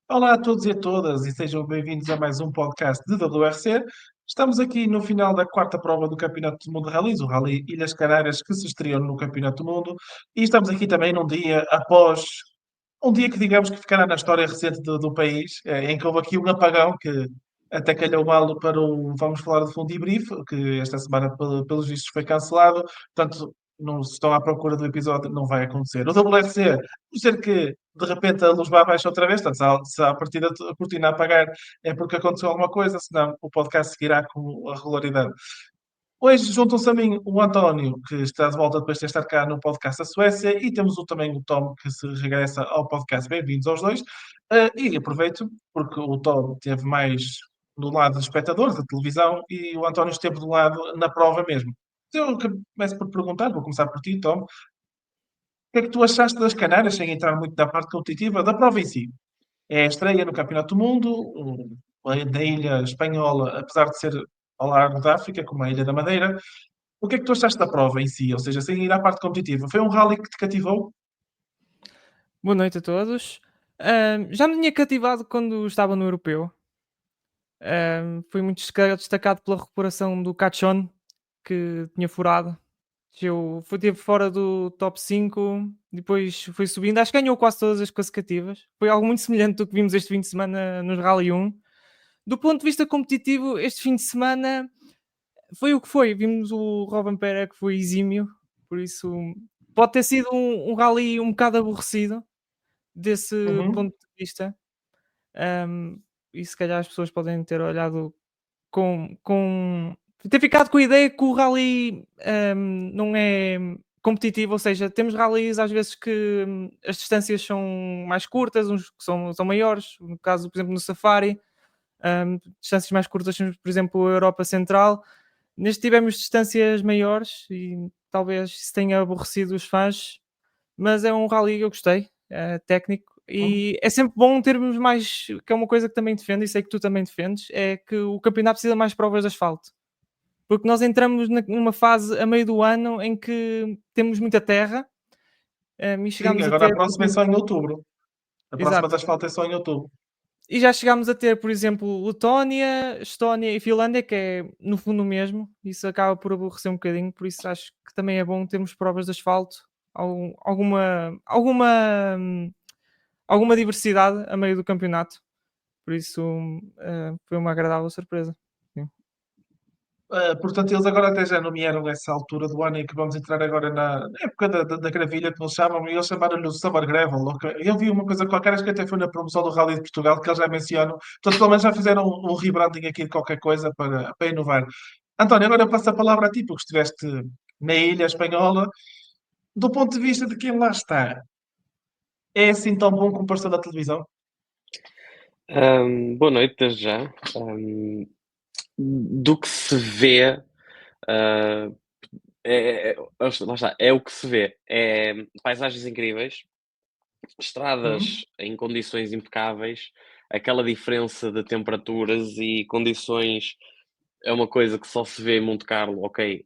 Olá a todos e a todas e sejam bem-vindos a mais um podcast de WRC. Estamos aqui no final da quarta prova do Campeonato do Mundo de Rallys, o Rally Ilhas Canárias, que se estreou no Campeonato do Mundo. E estamos aqui também num dia após um dia que digamos que ficará na história recente do país, em que houve aqui um apagão que até calhou mal para o Vamos Falar de Fundo e Brief, que esta semana, pelos vistos, foi cancelado. Portanto, não se estão à procura do episódio, não vai acontecer. O WRC, a não ser que de repente a luz vá abaixo outra vez, portanto, se a partida a cortina apagar é porque aconteceu alguma coisa, senão o podcast seguirá com a regularidade. Hoje juntam-se a mim o António, que está de volta depois de estar cá no podcast da Suécia, e temos também o Tom, que se regressa ao podcast. Bem-vindos aos dois. E aproveito, porque o Tom esteve mais do lado dos espectadores da televisão e o António esteve do lado na prova mesmo. Eu começo por perguntar, vou começar por ti, Tom. O que é que tu achaste das Canárias, sem entrar muito da parte competitiva, da prova em si? É a estreia no Campeonato do Mundo, da ilha espanhola, apesar de ser ao largo da África, como a Ilha da Madeira. O que é que tu achaste da prova em si? Ou seja, sem ir à parte competitiva, foi um rally que te cativou? Boa noite a todos. Já me tinha cativado quando estava no Europeu. Fui muito destacado pela recuperação do Cachon, que tinha furado. Teve fora do top 5, depois foi subindo. Acho que ganhou quase todas as classificativas. Foi algo muito semelhante do que vimos este fim de semana nos Rally 1. Do ponto de vista competitivo, este fim de semana foi o que foi. Vimos o Robin Pera que foi exímio, por isso pode ter sido um rally um bocado aborrecido desse Uhum. ponto de vista. Um, e se calhar as pessoas podem ter olhado com ter ficado com a ideia que o rally não é competitivo, ou seja, temos rallies às vezes que as distâncias são mais curtas, uns que são maiores, no caso, por exemplo, no Safari, distâncias mais curtas, por exemplo, a Europa Central. Neste tivemos distâncias maiores e talvez isso tenha aborrecido os fãs, mas é um rally que eu gostei, técnico, Uhum. e é sempre bom termos mais, que é uma coisa que também defendo e sei que tu também defendes, é que o campeonato precisa de mais provas de asfalto. Porque nós entramos numa fase a meio do ano em que temos muita terra, e Sim, chegamos a agora a ter, por próxima é exemplo, só em outubro. A próxima exato, das faltas é só em outubro. e já chegámos a ter, por exemplo, Letónia, Estónia e Finlândia, que é no fundo o mesmo, isso acaba por aborrecer um bocadinho, por isso acho que também é bom termos provas de asfalto, alguma diversidade a meio do campeonato. Por isso foi uma agradável surpresa. Sim. Portanto, eles agora até já nomearam essa altura do ano em que vamos entrar agora na época da gravilha, que eles chamam, e eles chamaram-lhe o Summer Gravel. Eu vi uma coisa qualquer, acho que até foi na promoção do Rally de Portugal, que eles já mencionam. Portanto, pelo menos já fizeram um rebranding aqui de qualquer coisa para inovar. António, agora eu passo a palavra a ti, porque estiveste na ilha espanhola. Do ponto de vista de quem lá está, é assim tão bom como pareceu na televisão? Boa noite, desde já. Do que se vê, ah, lá está, é o que se vê. É paisagens incríveis, Uhum. estradas em condições impecáveis, aquela diferença de temperaturas e condições é uma coisa que só se vê em Monte Carlo, ok,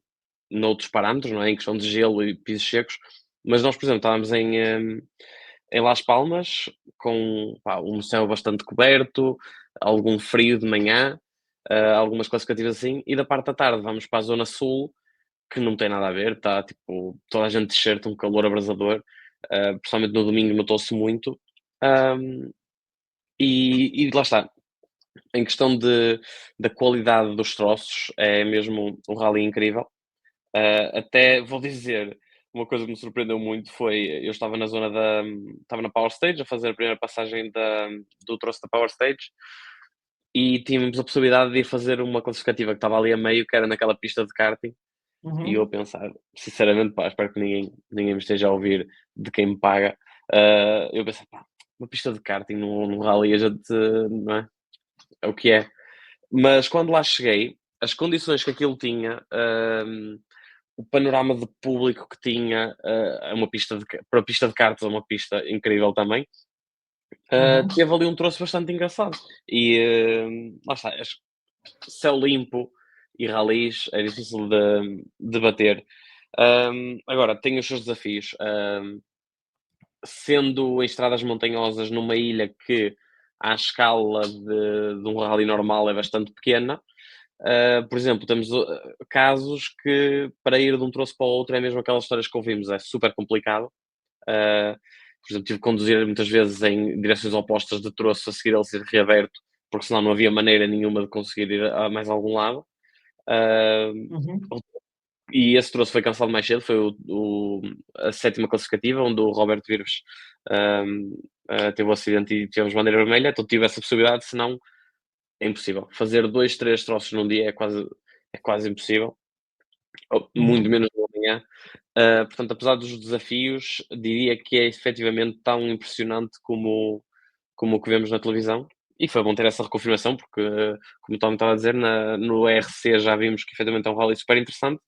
noutros parâmetros, não é? Em questão de gelo e pisos secos, mas nós, por exemplo, estávamos em Las Palmas, com pá, um céu bastante coberto, algum frio de manhã, algumas classificativas assim, e da parte da tarde vamos para a Zona Sul, que não tem nada a ver, está tipo toda a gente de shirt, um calor abrasador, principalmente no domingo notou-se muito. Um, e lá está, em questão da qualidade dos troços, é mesmo um rally incrível. Até vou dizer, uma coisa que me surpreendeu muito foi, eu estava na zona estava na Power Stage, a fazer a primeira passagem do troço da Power Stage, e tínhamos a possibilidade de ir fazer uma classificativa que estava ali a meio, que era naquela pista de karting, e eu a Uhum. pensar, sinceramente, pá, espero que ninguém me esteja a ouvir de quem me paga. Eu pensei, pá, uma pista de karting num rally, a gente, não é? É o que é. Mas quando lá cheguei, as condições que aquilo tinha, o panorama de público que tinha, é uma pista para a pista de karts, é uma pista incrível também. Uhum. Teve ali um troço bastante engraçado. E lá está, céu limpo e ralis é difícil de bater. Agora, tem os seus desafios. Sendo em estradas montanhosas numa ilha que à escala de um rally normal é bastante pequena. Por exemplo, temos casos que para ir de um troço para o outro é mesmo aquelas histórias que ouvimos, é super complicado. Por exemplo, tive que conduzir muitas vezes em direções opostas de troço a seguir ele ser reaberto, porque senão não havia maneira nenhuma de conseguir ir a mais algum lado. Uhum. E esse troço foi cancelado mais cedo, foi a 7ª classificativa, onde o Roberto Virves teve o acidente e tivemos bandeira vermelha, então tive essa possibilidade, senão é impossível. Fazer 2, 3 troços num dia é quase impossível, muito Uhum. menos de manhã. Portanto, apesar dos desafios, diria que é efetivamente tão impressionante como o que vemos na televisão. E foi bom ter essa reconfirmação, porque, como o Tom estava a dizer, no ERC já vimos que efetivamente é um rally super interessante.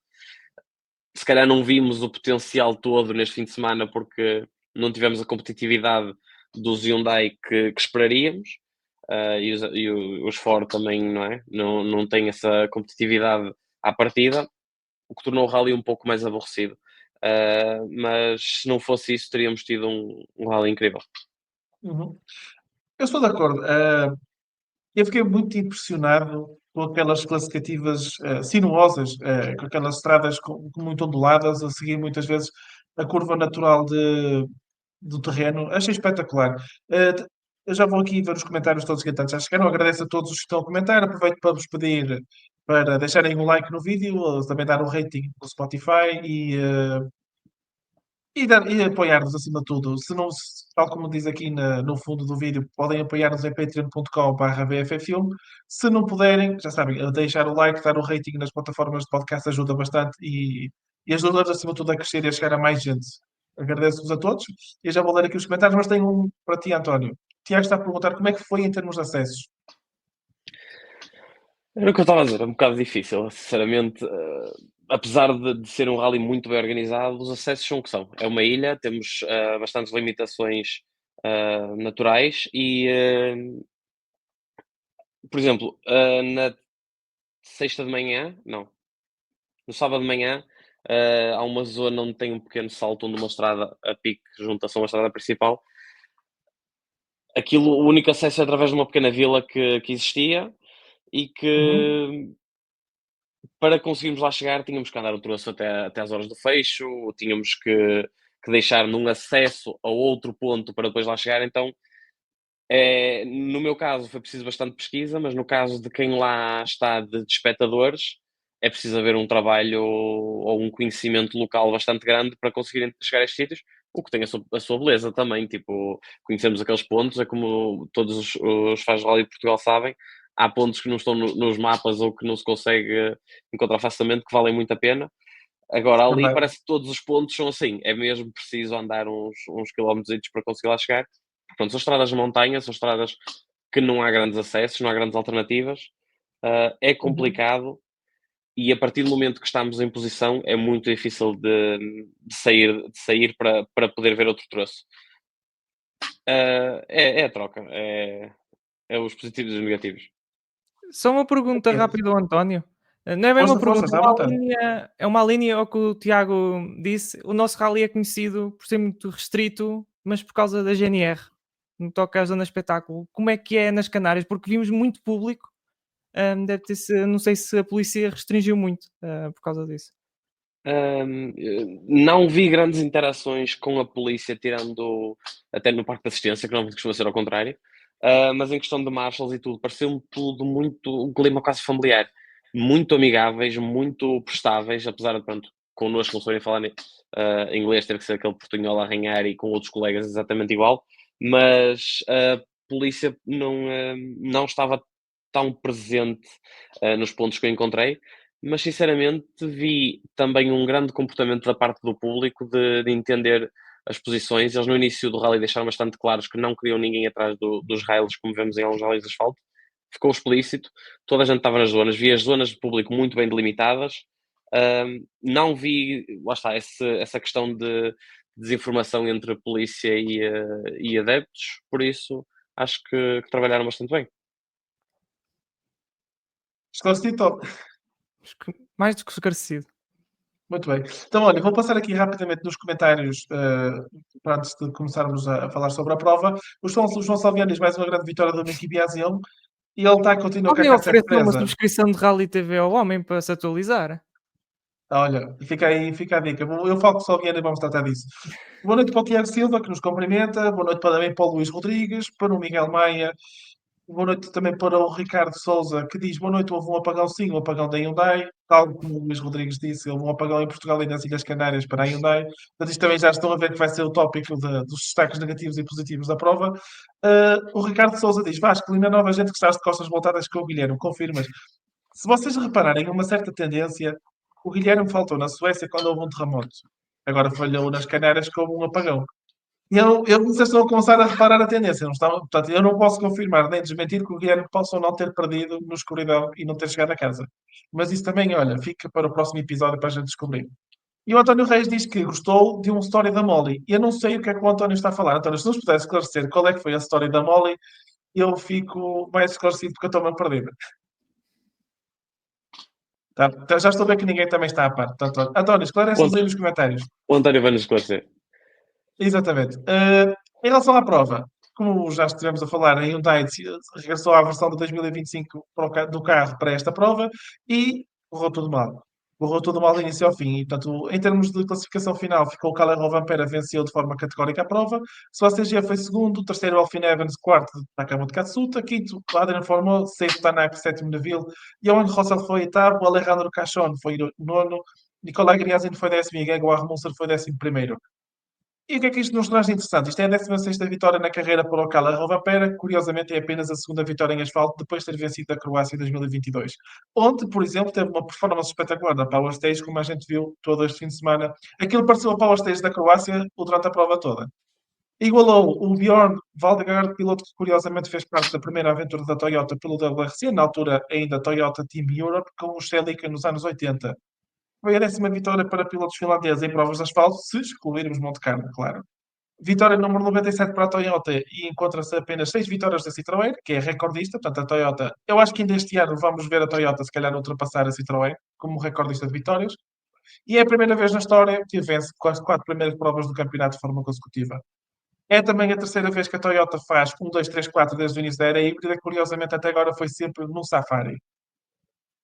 Se calhar não vimos o potencial todo neste fim de semana, porque não tivemos a competitividade dos Hyundai que esperaríamos. Os Ford também, não é? Não têm essa competitividade à partida, o que tornou o rally um pouco mais aborrecido. Mas se não fosse isso, teríamos tido um rally incrível. Uhum. Eu estou de acordo. Eu fiquei muito impressionado com aquelas classificativas sinuosas, com aquelas estradas muito onduladas, a seguir muitas vezes a curva natural do terreno. Achei espetacular. Eu já vou aqui ver os comentários todos que já chegaram. Agradeço a todos os que estão a comentar. Aproveito para vos pedir para deixarem um like no vídeo, ou também dar um rating no Spotify e apoiar-nos acima de tudo. Se não, tal como diz aqui no fundo do vídeo, podem apoiar-nos em patreon.com/bffilme. Se não puderem, já sabem, deixar o like, dar o rating nas plataformas de podcast ajuda bastante e ajuda-nos acima de tudo a crescer e a chegar a mais gente. Agradeço-vos a todos e já vou ler aqui os comentários, mas tenho um para ti, António. Tiago está a perguntar como é que foi em termos de acessos. Era o que eu estava a dizer, é um bocado difícil, sinceramente. Apesar de ser um rally muito bem organizado, os acessos são o que são. É uma ilha, temos bastantes limitações naturais e, por exemplo, na sexta de manhã, não, no sábado de manhã, há uma zona onde tem um pequeno salto onde uma estrada a pique junta-se a uma estrada principal. Aquilo, o único acesso é através de uma pequena vila que existia e Uhum, que para conseguirmos lá chegar, tínhamos que andar o troço até às horas do fecho, tínhamos que deixar num acesso a outro ponto para depois lá chegar. Então, no meu caso, foi preciso bastante pesquisa, mas no caso de quem lá está de espectadores, é preciso haver um trabalho ou um conhecimento local bastante grande para conseguirem chegar a estes sítios, o que tem a sua beleza também. Tipo, conhecemos aqueles pontos, é como todos os fãs de Rally de Portugal sabem, há pontos que não estão nos mapas ou que não se consegue encontrar facilmente, que valem muito a pena. Agora, ali verdade. parece que todos os pontos são assim, é mesmo preciso andar uns quilómetros para conseguir lá chegar. Pronto, são estradas de montanha, são estradas que não há grandes acessos, não há grandes alternativas, é Uhum. complicado e a partir do momento que estamos em posição é muito difícil de sair para poder ver outro troço. É a troca, é os positivos e os negativos. Só uma pergunta rápida ao António. Não é bem uma Força, força, pergunta, está à vontade. é uma linha ao que o Tiago disse. O nosso rally é conhecido por ser muito restrito, mas por causa da GNR, no que toca à zona de espetáculo. Como é que é nas Canárias? Porque vimos muito público, deve ter não sei se a polícia restringiu muito, por causa disso. Não vi grandes interações com a polícia, tirando até no parque de assistência, que não costuma ser ao contrário. Mas em questão de marshals e tudo, pareceu-me tudo muito, um clima quase familiar, muito amigáveis, muito prestáveis, apesar de, pronto, connosco não saberem falar inglês, ter que ser aquele portunhol a arranhar e com outros colegas exatamente igual, mas a polícia não estava tão presente nos pontos que eu encontrei, mas sinceramente vi também um grande comportamento da parte do público de entender as posições. Eles no início do rally deixaram bastante claros que não queriam ninguém atrás dos rails, como vemos em alguns rallies de asfalto. Ficou explícito, toda a gente estava nas zonas, vi as zonas de público muito bem delimitadas. Não vi, lá está, essa questão de desinformação entre polícia e adeptos, por isso acho que trabalharam bastante bem. Esclarecido. Mais do que esclarecido. Muito bem. Então, olha, vou passar aqui rapidamente nos comentários, para antes de começarmos a falar sobre a prova. O João Salviano diz mais uma grande vitória do Mickey Biasiel e ele continua com a Alguém cassete ofereceu uma presa. subscrição de Rally TV ao homem para se atualizar? Olha, fica aí, fica a dica. Eu falo com o Salviano e vamos tratar disso. Boa noite para o Tiago Silva, que nos cumprimenta. Boa noite também para o Luís Rodrigues, para o Miguel Maia. Boa noite também para o Ricardo Souza, que diz: boa noite, houve um apagão, sim, um apagão da Hyundai. Tal como o Luís Rodrigues disse, houve um apagão em Portugal e nas Ilhas Canárias para a Hyundai. Portanto, isto também já estão a ver que vai ser o tópico dos destaques negativos e positivos da prova. O Ricardo Souza diz: Vasco, linda nova gente que estás de costas voltadas com o Guilherme, confirmas. Se vocês repararem uma certa tendência, o Guilherme faltou na Suécia quando houve um terremoto. Agora falhou nas Canárias com um apagão. Eu não sei se estão a começar a reparar a tendência. Não está, portanto, eu não posso confirmar nem desmentir que o Guilherme possa ou não ter perdido na escuridão e não ter chegado a casa. Mas isso também, olha, fica para o próximo episódio para a gente descobrir. E o António Reis diz que gostou de uma história da Molly. Eu não sei o que é que o António está a falar. António, se nos pudesse esclarecer qual é que foi a história da Molly, eu fico mais esclarecido porque eu estou-me a perder. Tá? Então, já estou a ver que ninguém também está à parte. Portanto, António, O esclarece-nos aí Ant- nos comentários. o António vai nos esclarecer. Exatamente. Em relação à prova, como já estivemos a falar, a Hyundai regressou à versão de 2025 do carro para esta prova e correu tudo mal. Correu tudo mal do início ao fim. E, portanto, em termos de classificação final, ficou o Kalle Rovanperä venceu de forma categórica a prova. Sebastian G foi segundo, terceiro Alfie Evans, quarto Takamoto Katsuta, quinto Adrian Formol, sexto Tanak, sétimo Neville, Johan Rossel foi oitavo, Alejandro Cachon foi nono, Nicolai Griazin foi décimo e Gregor Armundsson foi décimo primeiro. E o que é que isto nos traz de interessante? Isto é a 16ª vitória na carreira para o Kalle Rovanperä, curiosamente é apenas a segunda vitória em asfalto depois de ter vencido a Croácia em 2022. Onde, por exemplo, teve uma performance espetacular na Power Stage, como a gente viu todo este fim de semana. Aquilo pareceu a Power Stage da Croácia durante a prova toda. Igualou o Bjorn Valdegaard, piloto que curiosamente fez parte da primeira aventura da Toyota pelo WRC, na altura ainda Toyota Team Europe, com o Celica nos anos 80. Foi a 10ª vitória para pilotos finlandeses em provas de asfalto, se excluirmos Monte Carlo, claro. Vitória número 97 para a Toyota e encontra-se apenas 6 vitórias da Citroën, que é recordista. Portanto, a Toyota, eu acho que ainda este ano vamos ver a Toyota se calhar ultrapassar a Citroën como recordista de vitórias. E é a primeira vez na história que vence quase 4 primeiras provas do campeonato de forma consecutiva. É também a terceira vez que a Toyota faz 1, 2, 3, 4 desde o início da era híbrida, curiosamente até agora foi sempre no Safari.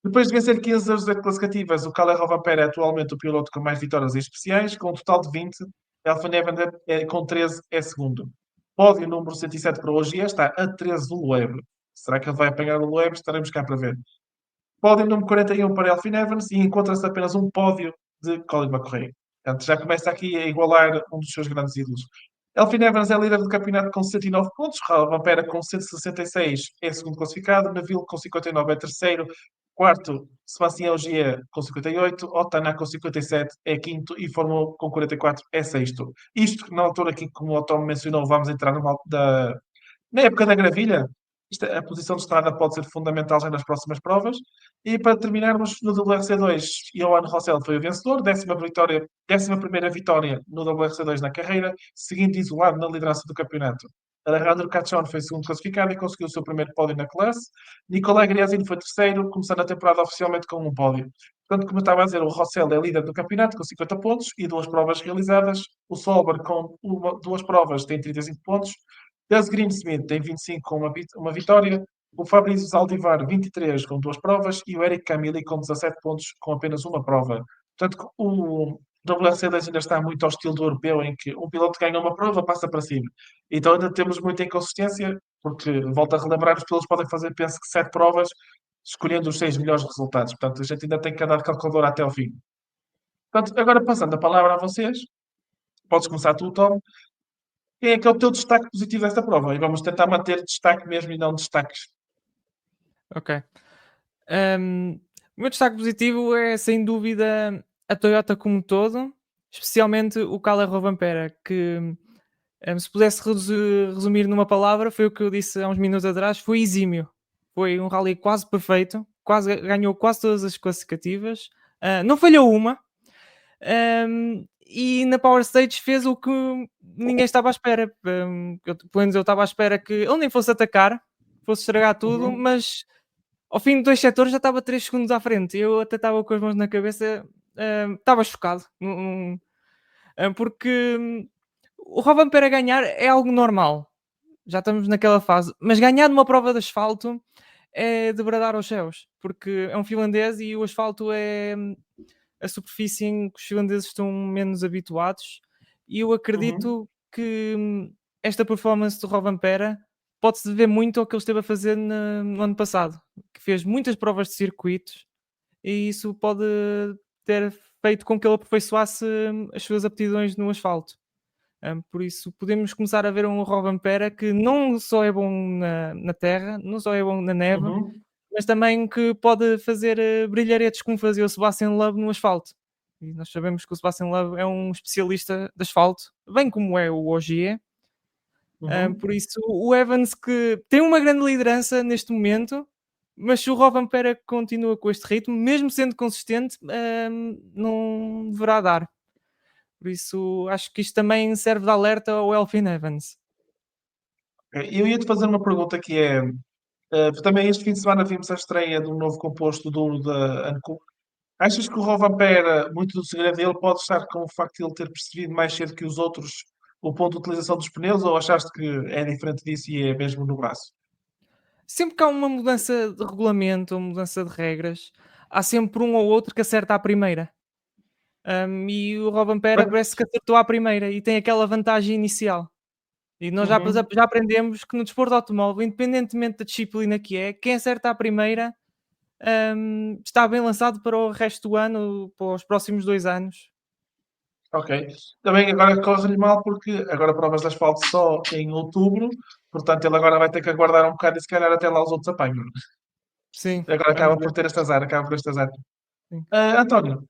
Depois de vencer 15 das 18 classificativas, o Kalle Rovanperä é atualmente o piloto com mais vitórias em especiais, com um total de 20. Alfa Nevanda com 13 é segundo. Pódio número 107 para hoje está a 13 do Loeb. Será que ele vai apanhar o Loeb? Estaremos cá para ver. Pódio número 41 para Elfyn Evans e encontra-se apenas um pódio de Colin McRae. Portanto, já começa aqui a igualar um dos seus grandes ídolos. Elfyn Evans é líder do campeonato com 109 pontos, Rovanperä com 166 é segundo classificado, Neville com 59 é terceiro, quarto Sebastião Ogier com 58, Otana com 57 é quinto e Fórmula com 44 é sexto. Isto na altura aqui, como o Tom mencionou, vamos entrar na época da gravilha. A posição de estrada pode ser fundamental já nas próximas provas. E para terminarmos no WRC2, Johan Rossel foi o vencedor, 11ª vitória no WRC2 na carreira, seguindo isolado na liderança do campeonato. Alejandro Cachon foi segundo classificado e conseguiu o seu primeiro pódio na classe. Nicolai Griazin foi terceiro, começando a temporada oficialmente com um pódio. Portanto, como eu estava a dizer, o Rossel é líder do campeonato com 50 pontos e 2 provas realizadas. O Solberg com 2 provas tem 35 pontos. Gus Greensmith tem 25 com uma vitória, o Fabrício Zaldivar 23 com 2 provas e o Eric Camilli com 17 pontos com apenas uma prova. Portanto, o WRC10 ainda está muito ao estilo do europeu, em que um piloto ganha uma prova, passa para cima. Então ainda temos muita inconsistência, porque, volto a relembrar, os pilotos podem fazer, penso que 7 provas, escolhendo os 6 melhores resultados. Portanto, a gente ainda tem que andar de calculadora até ao fim. Portanto, agora passando a palavra a vocês, podes começar tu, Tom. Quem é que é o teu destaque positivo desta prova? E vamos tentar manter destaque mesmo e não destaques. Ok. O meu destaque positivo é, sem dúvida, a Toyota como um todo, especialmente o Kalle Rovanperä, que, se pudesse resumir numa palavra, foi o que eu disse há uns minutos atrás, foi exímio. Foi um rally quase perfeito, ganhou quase todas as classificativas, não falhou uma, e na Power Stage fez o que ninguém estava à espera. Pelo menos eu estava à espera que ele nem fosse atacar, fosse estragar tudo, mas ao fim de 2 setores já estava 3 segundos à frente. Eu até estava com as mãos na cabeça. estava chocado, porque o Rovanperä ganhar é algo normal, já estamos naquela fase, mas ganhar numa prova de asfalto é de bradar aos céus, porque é um finlandês e o asfalto é a superfície em que os finlandeses estão menos habituados, e eu Uhum. acredito que esta performance do Rovanperä pode-se dever muito ao que ele esteve a fazer no ano passado, que fez muitas provas de circuitos, e isso pode ter feito com que ele aperfeiçoasse as suas aptidões no asfalto. Por isso, podemos começar a ver um Rovanperä que não só é bom na terra, não só é bom na neve, Uhum. mas também que pode fazer brilharetes como fazia o Sebastian Loeb no asfalto. E nós sabemos que o Sebastian Loeb é um especialista de asfalto, bem como é o Ogier. Uhum. Por isso, o Evans, que tem uma grande liderança neste momento, mas se o Rovanperä continua com este ritmo, mesmo sendo consistente, não deverá dar. Por isso, acho que isto também serve de alerta ao Elfyn Evans. Eu ia-te fazer uma pergunta que é, também este fim de semana vimos a estreia de um novo composto duro da Anco. Achas que o Rovanperä, muito do segredo dele pode estar com o facto de ele ter percebido mais cedo que os outros o ponto de utilização dos pneus, ou achaste que é diferente disso e é mesmo no braço? Sempre que há uma mudança de regulamento, uma mudança de regras, há sempre um ou outro que acerta à primeira. E o Rovanperä parece que acertou à primeira e tem aquela vantagem inicial. E nós Uhum. já aprendemos que no desporto automóvel, independentemente da disciplina que é, quem acerta à primeira está bem lançado para o resto do ano, para os próximos 2 anos. Ok. Também agora corre-lhe mal porque agora provas de asfalto só em outubro, portanto ele agora vai ter que aguardar um bocado e se calhar até lá os outros apanham. Sim, Agora vamos acaba por ver. ter este azar, acaba por este azar. Sim. António,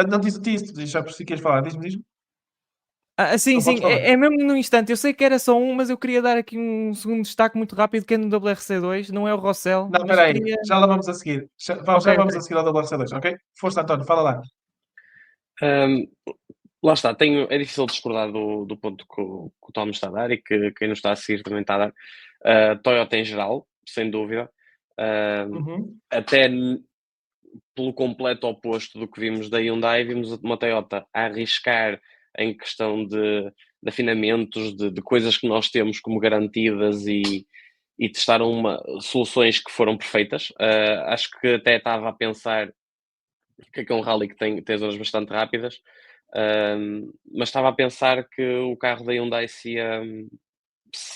não disse isto, já percebi que ias falar, diz-me. Sim, Não sim, podes falar. é mesmo no instante. Eu sei que era só um, mas eu queria dar aqui um segundo destaque muito rápido, que é no WRC2, não é o Rossell, Não, mas espera aí, queria. já lá vamos a seguir. Ok, Já vamos a ok. seguir ao WRC2, ok? Força, António, fala lá. Hum, Lá está, é difícil discordar do ponto que o Tom está a dar e que quem nos está a seguir também está a dar. Toyota em geral, sem dúvida. Hum, Uhum. Até pelo completo oposto do que vimos da Hyundai, vimos uma Toyota a arriscar em questão de afinamentos, de coisas que nós temos como garantidas e testaram soluções que foram perfeitas. Acho que até estava a pensar que é um rally que tem zonas bastante rápidas, mas estava a pensar que o carro da Hyundai se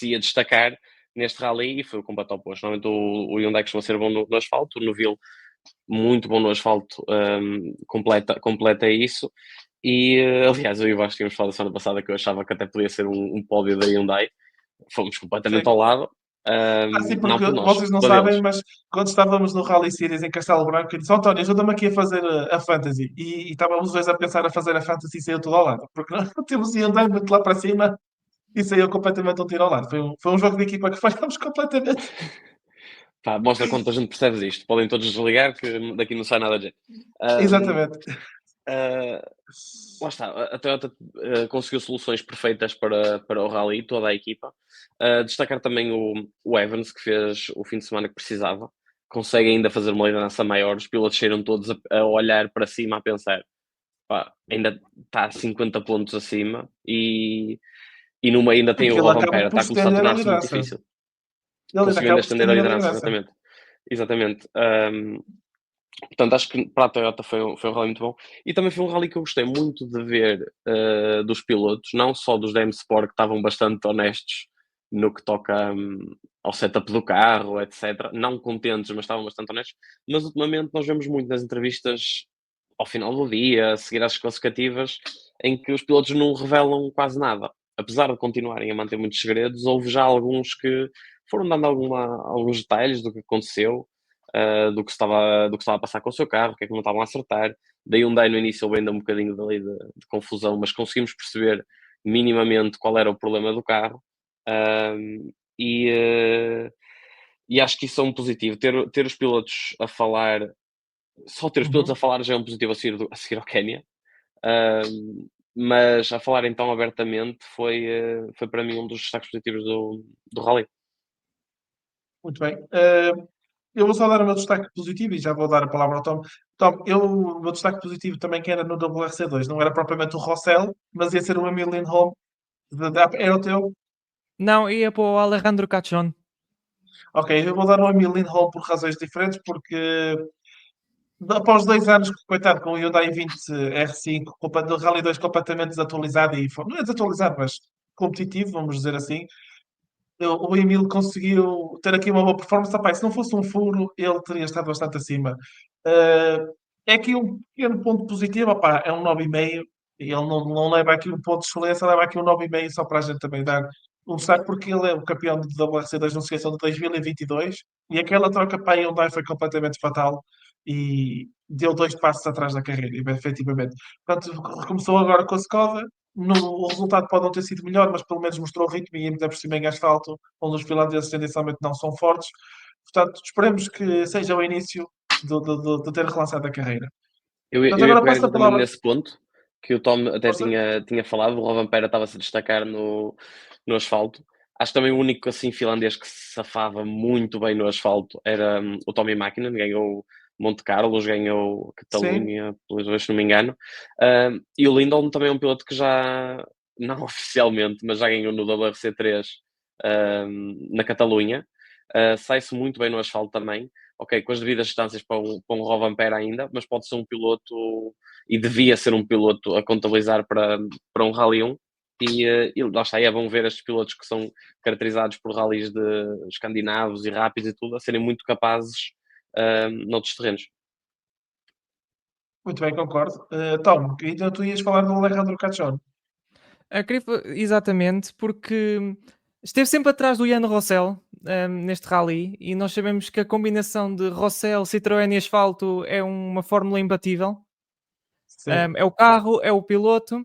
ia destacar neste rally e foi o completo oposto. Normalmente o Hyundai costuma ser bom no asfalto, no Neville muito bom no asfalto, completa isso. E aliás, eu e o Vasco tínhamos falado a semana passada que eu achava que até podia ser um pódio da Hyundai. Fomos completamente ao Sim. lado, Sim, não porque por nós, vocês não culpa sabem, deles. mas quando estávamos no Rally Series em Castelo Branco, eu disse, António, ajuda-me aqui a fazer a Fantasy. E estávamos os dois a pensar a fazer a Fantasy e saiu tudo ao lado. Porque nós temos ido andando muito lá para cima e saiu completamente um tiro ao lado. Foi um jogo de equipa que falhámos completamente. Pá, mostra quanto a gente percebe isto. Podem todos desligar que daqui não sai nada de jeito. Um, Exatamente. uh, Lá está, a Toyota conseguiu soluções perfeitas para o Rally, toda a equipa. Destacar também o Evans, que fez o fim de semana que precisava. Consegue ainda fazer uma liderança maior. Os pilotos cheiram todos a olhar para cima, a pensar: pá, ainda está a 50 pontos acima e no meio ainda tem o Porque ele acaba Rovanperä. por Está a começar a estender a tornar-se muito liderança. difícil. Ele ainda Conseguiu ainda acaba por estender a estender a liderança, liderança. exatamente. Exatamente. Portanto, acho que para a Toyota foi um rally muito bom. E também foi um rally que eu gostei muito de ver dos pilotos, não só dos da M-Sport, que estavam bastante honestos no que toca ao setup do carro, etc. Não contentes, mas estavam bastante honestos. Mas ultimamente nós vemos muito nas entrevistas ao final do dia, a seguir às classificativas, em que os pilotos não revelam quase nada. Apesar de continuarem a manter muitos segredos, houve já alguns que foram dando alguns detalhes do que aconteceu, do que estava a passar com o seu carro, o que é que não estavam a acertar. Da Hyundai no início houve ainda um bocadinho dali de confusão, mas conseguimos perceber minimamente qual era o problema do carro. Um, e, uh, e acho que isso é um positivo. Ter os pilotos a falar, só ter os pilotos a Uhum. falar já é um positivo a seguir ao Quénia. Mas a falar então abertamente foi para mim um dos destaques positivos do Rally. Muito bem. eu vou só dar o meu destaque positivo e já vou dar a palavra ao Tom. Tom, o meu destaque positivo também que era no WRC2, não era propriamente o Rossell, mas ia ser o Emil Lindholm. Era o teu? Não, ia para o Alejandro Cachón. Ok, eu vou dar o Emil Lindholm por razões diferentes, porque após 2 anos, coitado, com o Hyundai 20 R5, do Rally 2 completamente desatualizado e não é desatualizado, mas competitivo, vamos dizer assim, o Emil conseguiu ter aqui uma boa performance. Rapaz, se não fosse um furo, ele teria estado bastante acima. Eh, É aqui um pequeno ponto positivo, opá, é um 9,5. E ele não leva aqui um ponto de excelência, leva aqui um 9,5 só para a gente também dar um destaque, porque ele é o campeão de WRC2, não se esqueçam, de 2022, e aquela troca para a Hyundai foi completamente fatal e deu 2 passos atrás da carreira, efetivamente. Portanto, recomeçou agora com a Skoda. O resultado pode não ter sido melhor, mas pelo menos mostrou ritmo e ainda por cima em asfalto, onde os finlandeses tendencialmente não são fortes. Portanto, esperemos que seja o início de ter relançado a carreira. Portanto, Eu ia agora pegar passo a exatamente palavra. nesse ponto que o Tom até Força. tinha falado, o Rovanperä estava-se a destacar no asfalto. Acho que também o único assim finlandês que se safava muito bem no asfalto era o Tommy Mäkinen, ganhou Monte Carlos, ganhou Sim, Catalunha, pelos dois, se não me engano. E o Lindholm também é um piloto que já, não oficialmente, mas já ganhou no WRC3 na Catalunha. Sai-se muito bem no asfalto também. Ok, com as devidas distâncias para um Rovanperä ainda, mas pode ser um piloto e devia ser um piloto a contabilizar para um Rally 1. E lá está, é bom ver estes pilotos que são caracterizados por rallies de escandinavos e rápidos e tudo, a serem muito capazes noutros terrenos. muito bem, concordo. Tom, então tu ias falar do Alejandro Cachón. Exatamente, porque esteve sempre atrás do Ian Rossell, neste rally, e nós sabemos que a combinação de Rossell, Citroën e asfalto é uma fórmula imbatível. Sim. É o carro, é o piloto,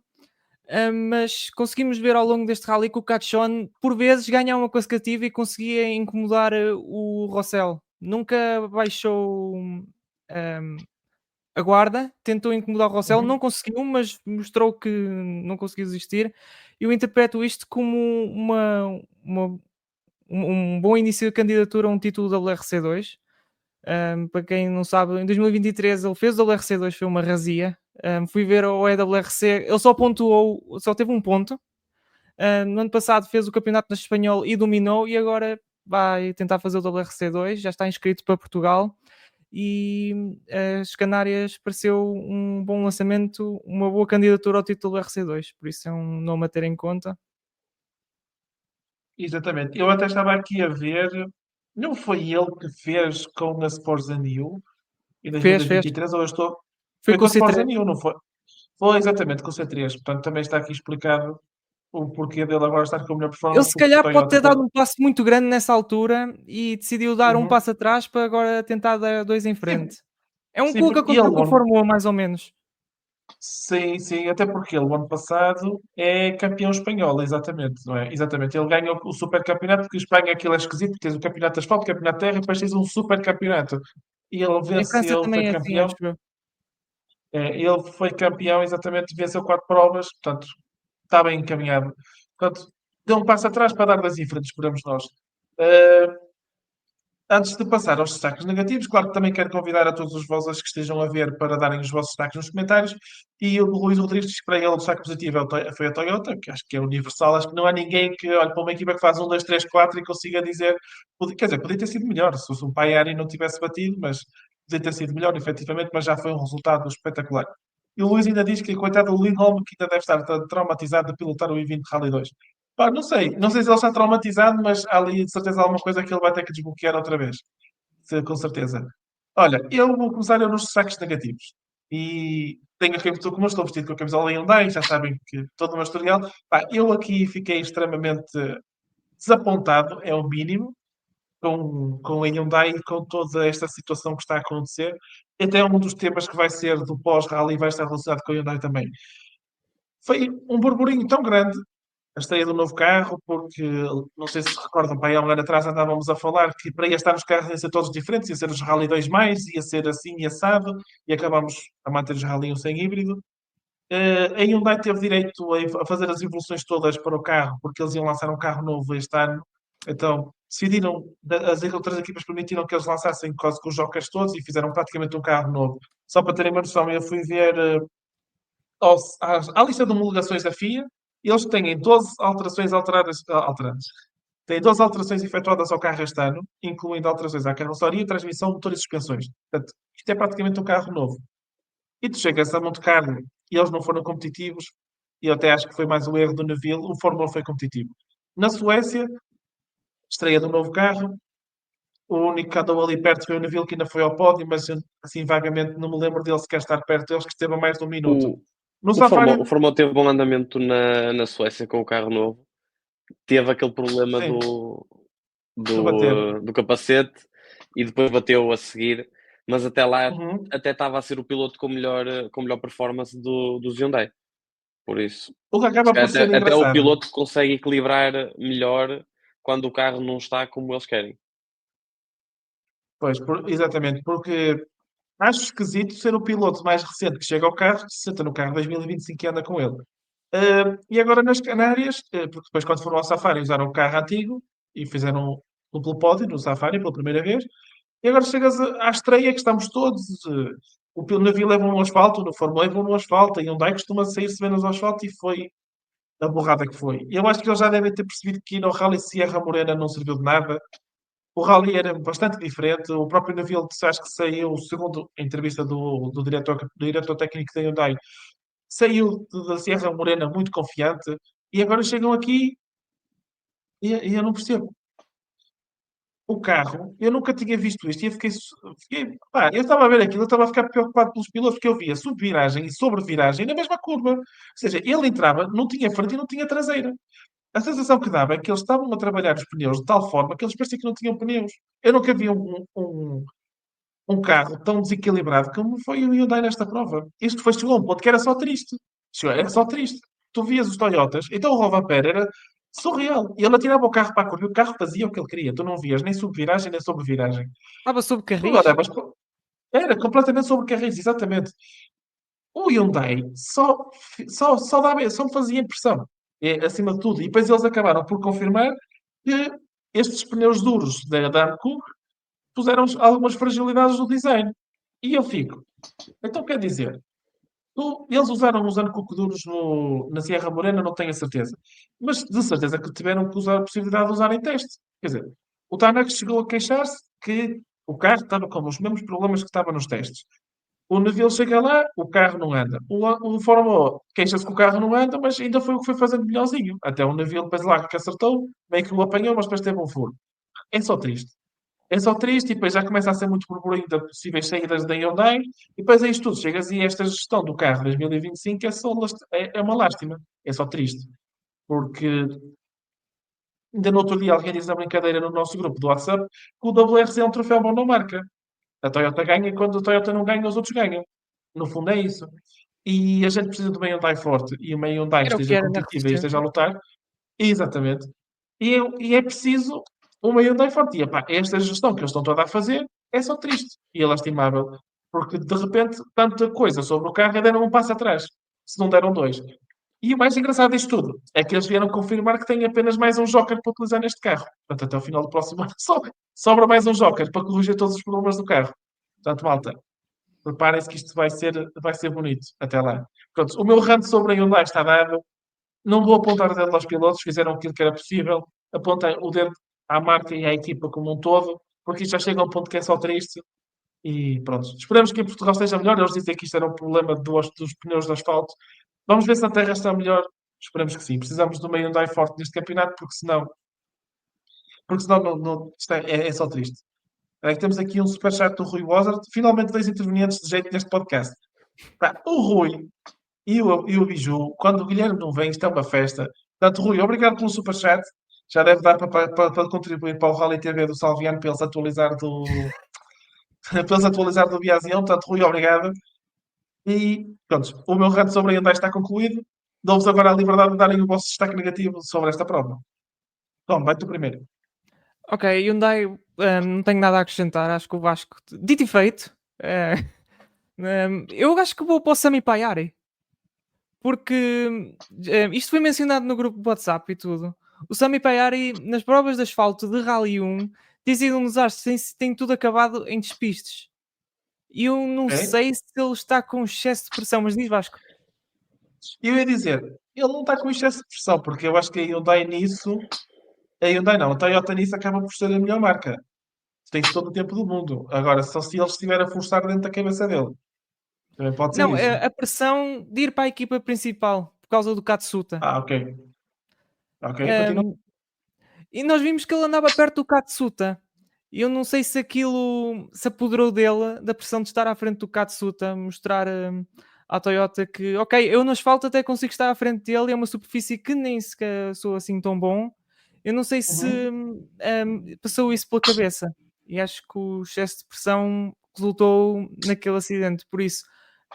mas conseguimos ver ao longo deste rally que o Cachon, por vezes, ganhava uma consecutiva e conseguia incomodar o Rossell. Nunca baixou a guarda, tentou incomodar o Rossell, não Uhum. conseguiu, mas mostrou que não conseguiu resistir. Eu interpreto isto como uma um bom início de candidatura a um título da WRC2. Para quem não sabe, em 2023 ele fez o WRC2, foi uma razia. Fui ver o EWRC, ele só pontuou, só teve um ponto. No ano passado fez o campeonato na espanhol e dominou, e agora vai tentar fazer o WRC2, já está inscrito para Portugal. E as Canárias pareceu um bom lançamento, uma boa candidatura ao título do RC2, por isso é um nome a ter em conta. Exatamente. Eu até estava aqui a ver, não foi ele que fez com a Sports U em Fez, 2023, ou eu estou. foi Foi com com o a Sports C3. U, não foi? Foi exatamente com o C3. Portanto, também está aqui explicado o porquê dele agora estar com a melhor Ele performance, se porque o calhar pode Toyota ter dado teve. um passo muito grande nessa altura e decidiu dar um Uhum. passo atrás para agora tentar dar 2 em Sim, frente. É um sim, pouco o que porque ele, aconteceu com a Fórmula 1 mais ou menos. sim, sim, até porque ele, o ano passado, é campeão espanhol, exatamente, não é? Exatamente. Ele ganha o supercampeonato, porque Espanha aquilo é esquisito, porque tens o campeonato de asfalto, o campeonato de terra, e depois tens um supercampeonato. E ele Em vence, França ele foi também é assim, acho campeão. eu. Ele foi campeão, exatamente, venceu 4 provas, portanto, está bem encaminhado. Portanto, deu um passo atrás para dar 2 em frente, esperamos nós. Eh, Antes de passar aos destaques negativos, claro que também quero convidar a todos os vossos que estejam a ver para darem os vossos destaques nos comentários. E o Luís Rodrigues diz que para ele o destaque positivo foi a Toyota, que acho que é universal. Acho que não há ninguém que olhe para uma equipa que faz 1, 2, 3, 4 e consiga dizer. Quer dizer, podia ter sido melhor se fosse um Paiari e não tivesse batido, mas podia ter sido melhor, efetivamente, mas já foi um resultado espetacular. E o Luís ainda diz que, coitado do Lindholm, que ainda deve estar traumatizado de pilotar o I-20 Rally 2. Pá, não sei se ele está traumatizado, mas há ali de certeza alguma coisa que ele vai ter que desbloquear outra vez. Com certeza. Olha, eu vou começar eu nos destaques negativos. E tenho aqui, como eu estou vestido com a camisola Hyundai, já sabem que todo o meu historial. Pá, eu aqui fiquei extremamente desapontado, é o mínimo, com a Hyundai e com toda esta situação que está a acontecer. Até um dos temas que vai ser do pós-rally vai estar relacionado com a Hyundai também. Foi um burburinho tão grande a estreia do novo carro, porque não sei se se recordam, para aí há um ano atrás andávamos a falar que para ia estar os carros iam ser todos diferentes, ia ser os Rally 2 mais, ia ser assim e assado, e acabámos a manter os Rally 1 sem híbrido. A Hyundai teve direito a fazer as evoluções todas para o carro, porque eles iam lançar um carro novo este ano, então decidiram, as outras equipas permitiram que eles lançassem quase com os jokers todos e fizeram praticamente um carro novo. Só para terem uma noção, eu fui ver à lista de homologações da FIA e eles têm 12 alterações alteradas. Têm 12 alterações efetuadas ao carro este ano, incluindo alterações à carroceria, transmissão, motor e suspensões. Portanto, isto é praticamente um carro novo. E tu chegas a Monte Carlo e eles não foram competitivos, e eu até acho que foi mais um erro do Neville, o Fórmula 1 foi competitivo. Na Suécia, estreia do novo carro, o único que andou ali perto foi o Neville, que ainda foi ao pódio, mas assim vagamente não me lembro dele sequer estar perto deles, que esteve a mais de um minuto. O, No o Safari, Fórmula teve bom andamento na Suécia com o carro novo. Teve aquele problema sim, do, de bater. do capacete e depois bateu a seguir, mas até lá Uhum. até estava a ser o piloto com melhor performance dos Hyundai. Por isso, O que se acaba por calhar ser até o engraçado. piloto consegue equilibrar melhor quando o carro não está como eles querem. Pois, exatamente, porque acho esquisito ser o piloto mais recente que chega ao carro, que se senta no carro 2025 e anda com ele. E agora nas Canárias, porque depois quando foram ao Safari usaram o carro antigo e fizeram duplo pódio no Safari pela primeira vez. E agora chegas à estreia que estamos todos. Na Vila levam no asfalto, no Fórmula 1 levam no asfalto, e Hyundai costuma sair-se bem no asfalto e foi a borrada que foi. Eu acho que eles já devem ter percebido que no Rally Sierra Morena não serviu de nada. O Rally era bastante diferente. O próprio Neville, acho que saiu, segundo a entrevista do diretor técnico da Hyundai, saiu da Sierra Morena muito confiante. E agora chegam aqui e eu não percebo. O carro, eu nunca tinha visto isto e eu pá, eu estava a ver aquilo, eu estava a ficar preocupado pelos pilotos, porque eu via subviragem e sobreviragem na mesma curva. Ou seja, ele entrava, não tinha frente e não tinha traseira. A sensação que dava é que eles estavam a trabalhar os pneus de tal forma que eles pareciam que não tinham pneus. Eu nunca vi um carro tão desequilibrado como foi o Hyundai nesta prova. Isto chegou a um ponto que era só triste. Era só triste. Tu vias os Toyotas, então o rodapé era surreal. E ele atirava o carro para a curva e o carro fazia o que ele queria. Tu não vias nem subviragem nem sobreviragem. Estava sob Tu carris? olhavas, era completamente sobre carris, exatamente. O Hyundai só me fazia impressão, acima de tudo. E depois eles acabaram por confirmar que estes pneus duros da Amco puseram algumas fragilidades no design. E eu fico, então quer dizer, eles usaram os ancocoduros na Sierra Morena, não tenho a certeza. Mas de certeza que tiveram que usar a possibilidade de usar em teste. Quer dizer, o Tanak chegou a queixar-se que o carro estava com os mesmos problemas que estava nos testes. O Neville chega lá, o carro não anda. O Fórmula 1 queixa-se que o carro não anda, mas ainda foi o que foi fazendo melhorzinho. Até o Neville depois lá que acertou, meio que o apanhou, mas depois teve um furo. É só triste. É só triste e depois já começa a ser muito burburinho de possíveis saídas da Hyundai e depois é isto tudo. Chegas e esta gestão do carro 2025 é uma lástima. É só triste. Porque ainda no outro dia alguém disse na brincadeira no nosso grupo do WhatsApp que o WRC é um troféu monomarca. A Toyota ganha e quando a Toyota não ganha, os outros ganham. No fundo é isso. E a gente precisa de uma Hyundai forte e uma Hyundai que Era o que esteja era na competitiva e esteja a resistência. lutar. Exatamente. E é preciso uma Hyundai forte. E, epá, esta gestão que eles estão toda a fazer é só triste e é lastimável. Porque de repente, tanta coisa sobre o carro e deram um passo atrás. Se não deram dois. E o mais engraçado disto tudo é que eles vieram confirmar que têm apenas mais um joker para utilizar neste carro. Portanto, até o final do próximo ano sobra mais um joker para corrigir todos os problemas do carro. Portanto, malta, preparem-se que isto vai ser bonito até lá. Pronto, o meu rant sobre a Hyundai está dado. Não vou apontar o dedo aos pilotos, fizeram aquilo que era possível. Apontei o dedo à marca e à equipa como um todo, porque isto já chega a um ponto que é só triste. E pronto, esperamos que em Portugal esteja melhor. Eles dizem que isto era um problema dos pneus de asfalto. Vamos ver se a terra está melhor. Esperamos que sim. Precisamos de uma Hyundai forte neste campeonato, porque senão isto é só triste. Temos aqui um superchat do Rui Wozard. Finalmente dois intervenientes de jeito neste podcast. Pá, o Rui e o Biju, quando o Guilherme não vem, isto é uma festa. Portanto, Rui, obrigado pelo superchat. Já deve dar para contribuir para o Rally TV do Salviano para eles atualizar para eles atualizar do Biazião. Portanto, Rui, obrigado. E pronto, o meu rant sobre a Hyundai está concluído. Dou-vos agora a liberdade de darem o vosso destaque negativo sobre esta prova. Tom, vai tu primeiro. Ok, Hyundai, não tenho nada a acrescentar. Acho que o Vasco, dito e feito, eu acho que vou para o Sami Paiari. Porque isto foi mencionado no grupo do WhatsApp e tudo. O Sami Pajari, nas provas de asfalto de Rally 1, tem sido um desastre, tem tudo acabado em despistes. E eu não Ok? sei se ele está com excesso de pressão, mas diz Vasco. E eu ia dizer, ele não está com excesso de pressão, porque eu acho que a Hyundai nisso, a Hyundai não, a Toyota nisso acaba por ser a melhor marca. Tem todo o tempo do mundo. Agora, só se ele estiver a forçar dentro da cabeça dele. Também pode ser Não, isso. a pressão de ir para a equipa principal, por causa do Katsuta. Ah, ok. Ok, continua. Hum, e nós vimos que ele andava perto do Katsuta. E eu não sei se aquilo se apoderou dele, da pressão de estar à frente do Katsuta, mostrar à Toyota que, ok, eu no asfalto até consigo estar à frente dele, é uma superfície que nem sequer sou assim tão bom. Eu não sei se Uhum. passou isso pela cabeça. E acho que o excesso de pressão resultou naquele acidente. Por isso,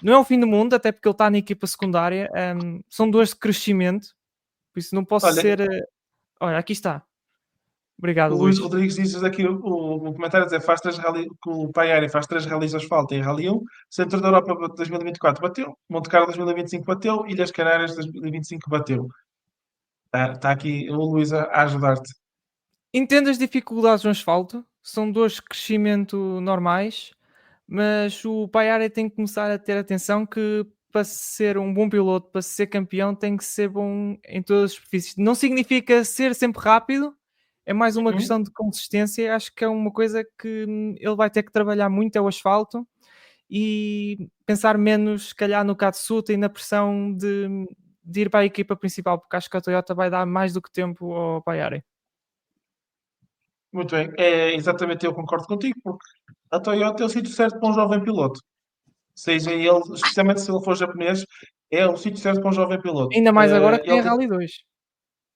não é o fim do mundo, até porque ele está na equipa secundária. São dores de crescimento, por isso não posso Olha, ser. Olha, aqui está. Obrigado, o Luís Luís. Rodrigues diz aqui o comentário a dizer faz três rally, que o Paiari faz 3 rallies de asfalto em Rally 1, Centro da Europa 2024 bateu, Monte Carlo 2025 bateu, Ilhas Canárias 2025 bateu. Está aqui o Luís a ajudar-te. Entendo as dificuldades no asfalto, são dores de crescimento normais, mas o Paiari tem que começar a ter atenção que para ser um bom piloto, para ser campeão, tem que ser bom em todas as superfícies. Não significa ser sempre rápido, é mais uma Uhum. questão de consistência. Acho que é uma coisa que ele vai ter que trabalhar muito, é o asfalto, e pensar menos, se calhar, no Katsuta e na pressão de ir para a equipa principal, porque acho que a Toyota vai dar mais do que tempo ao Paiari. Muito bem. É, exatamente, eu concordo contigo, porque a Toyota é o sítio certo para um jovem piloto. Seja ele, especialmente se ele for japonês, é o sítio certo para um jovem piloto. Ainda mais agora que tem Ele a tem, Rally 2.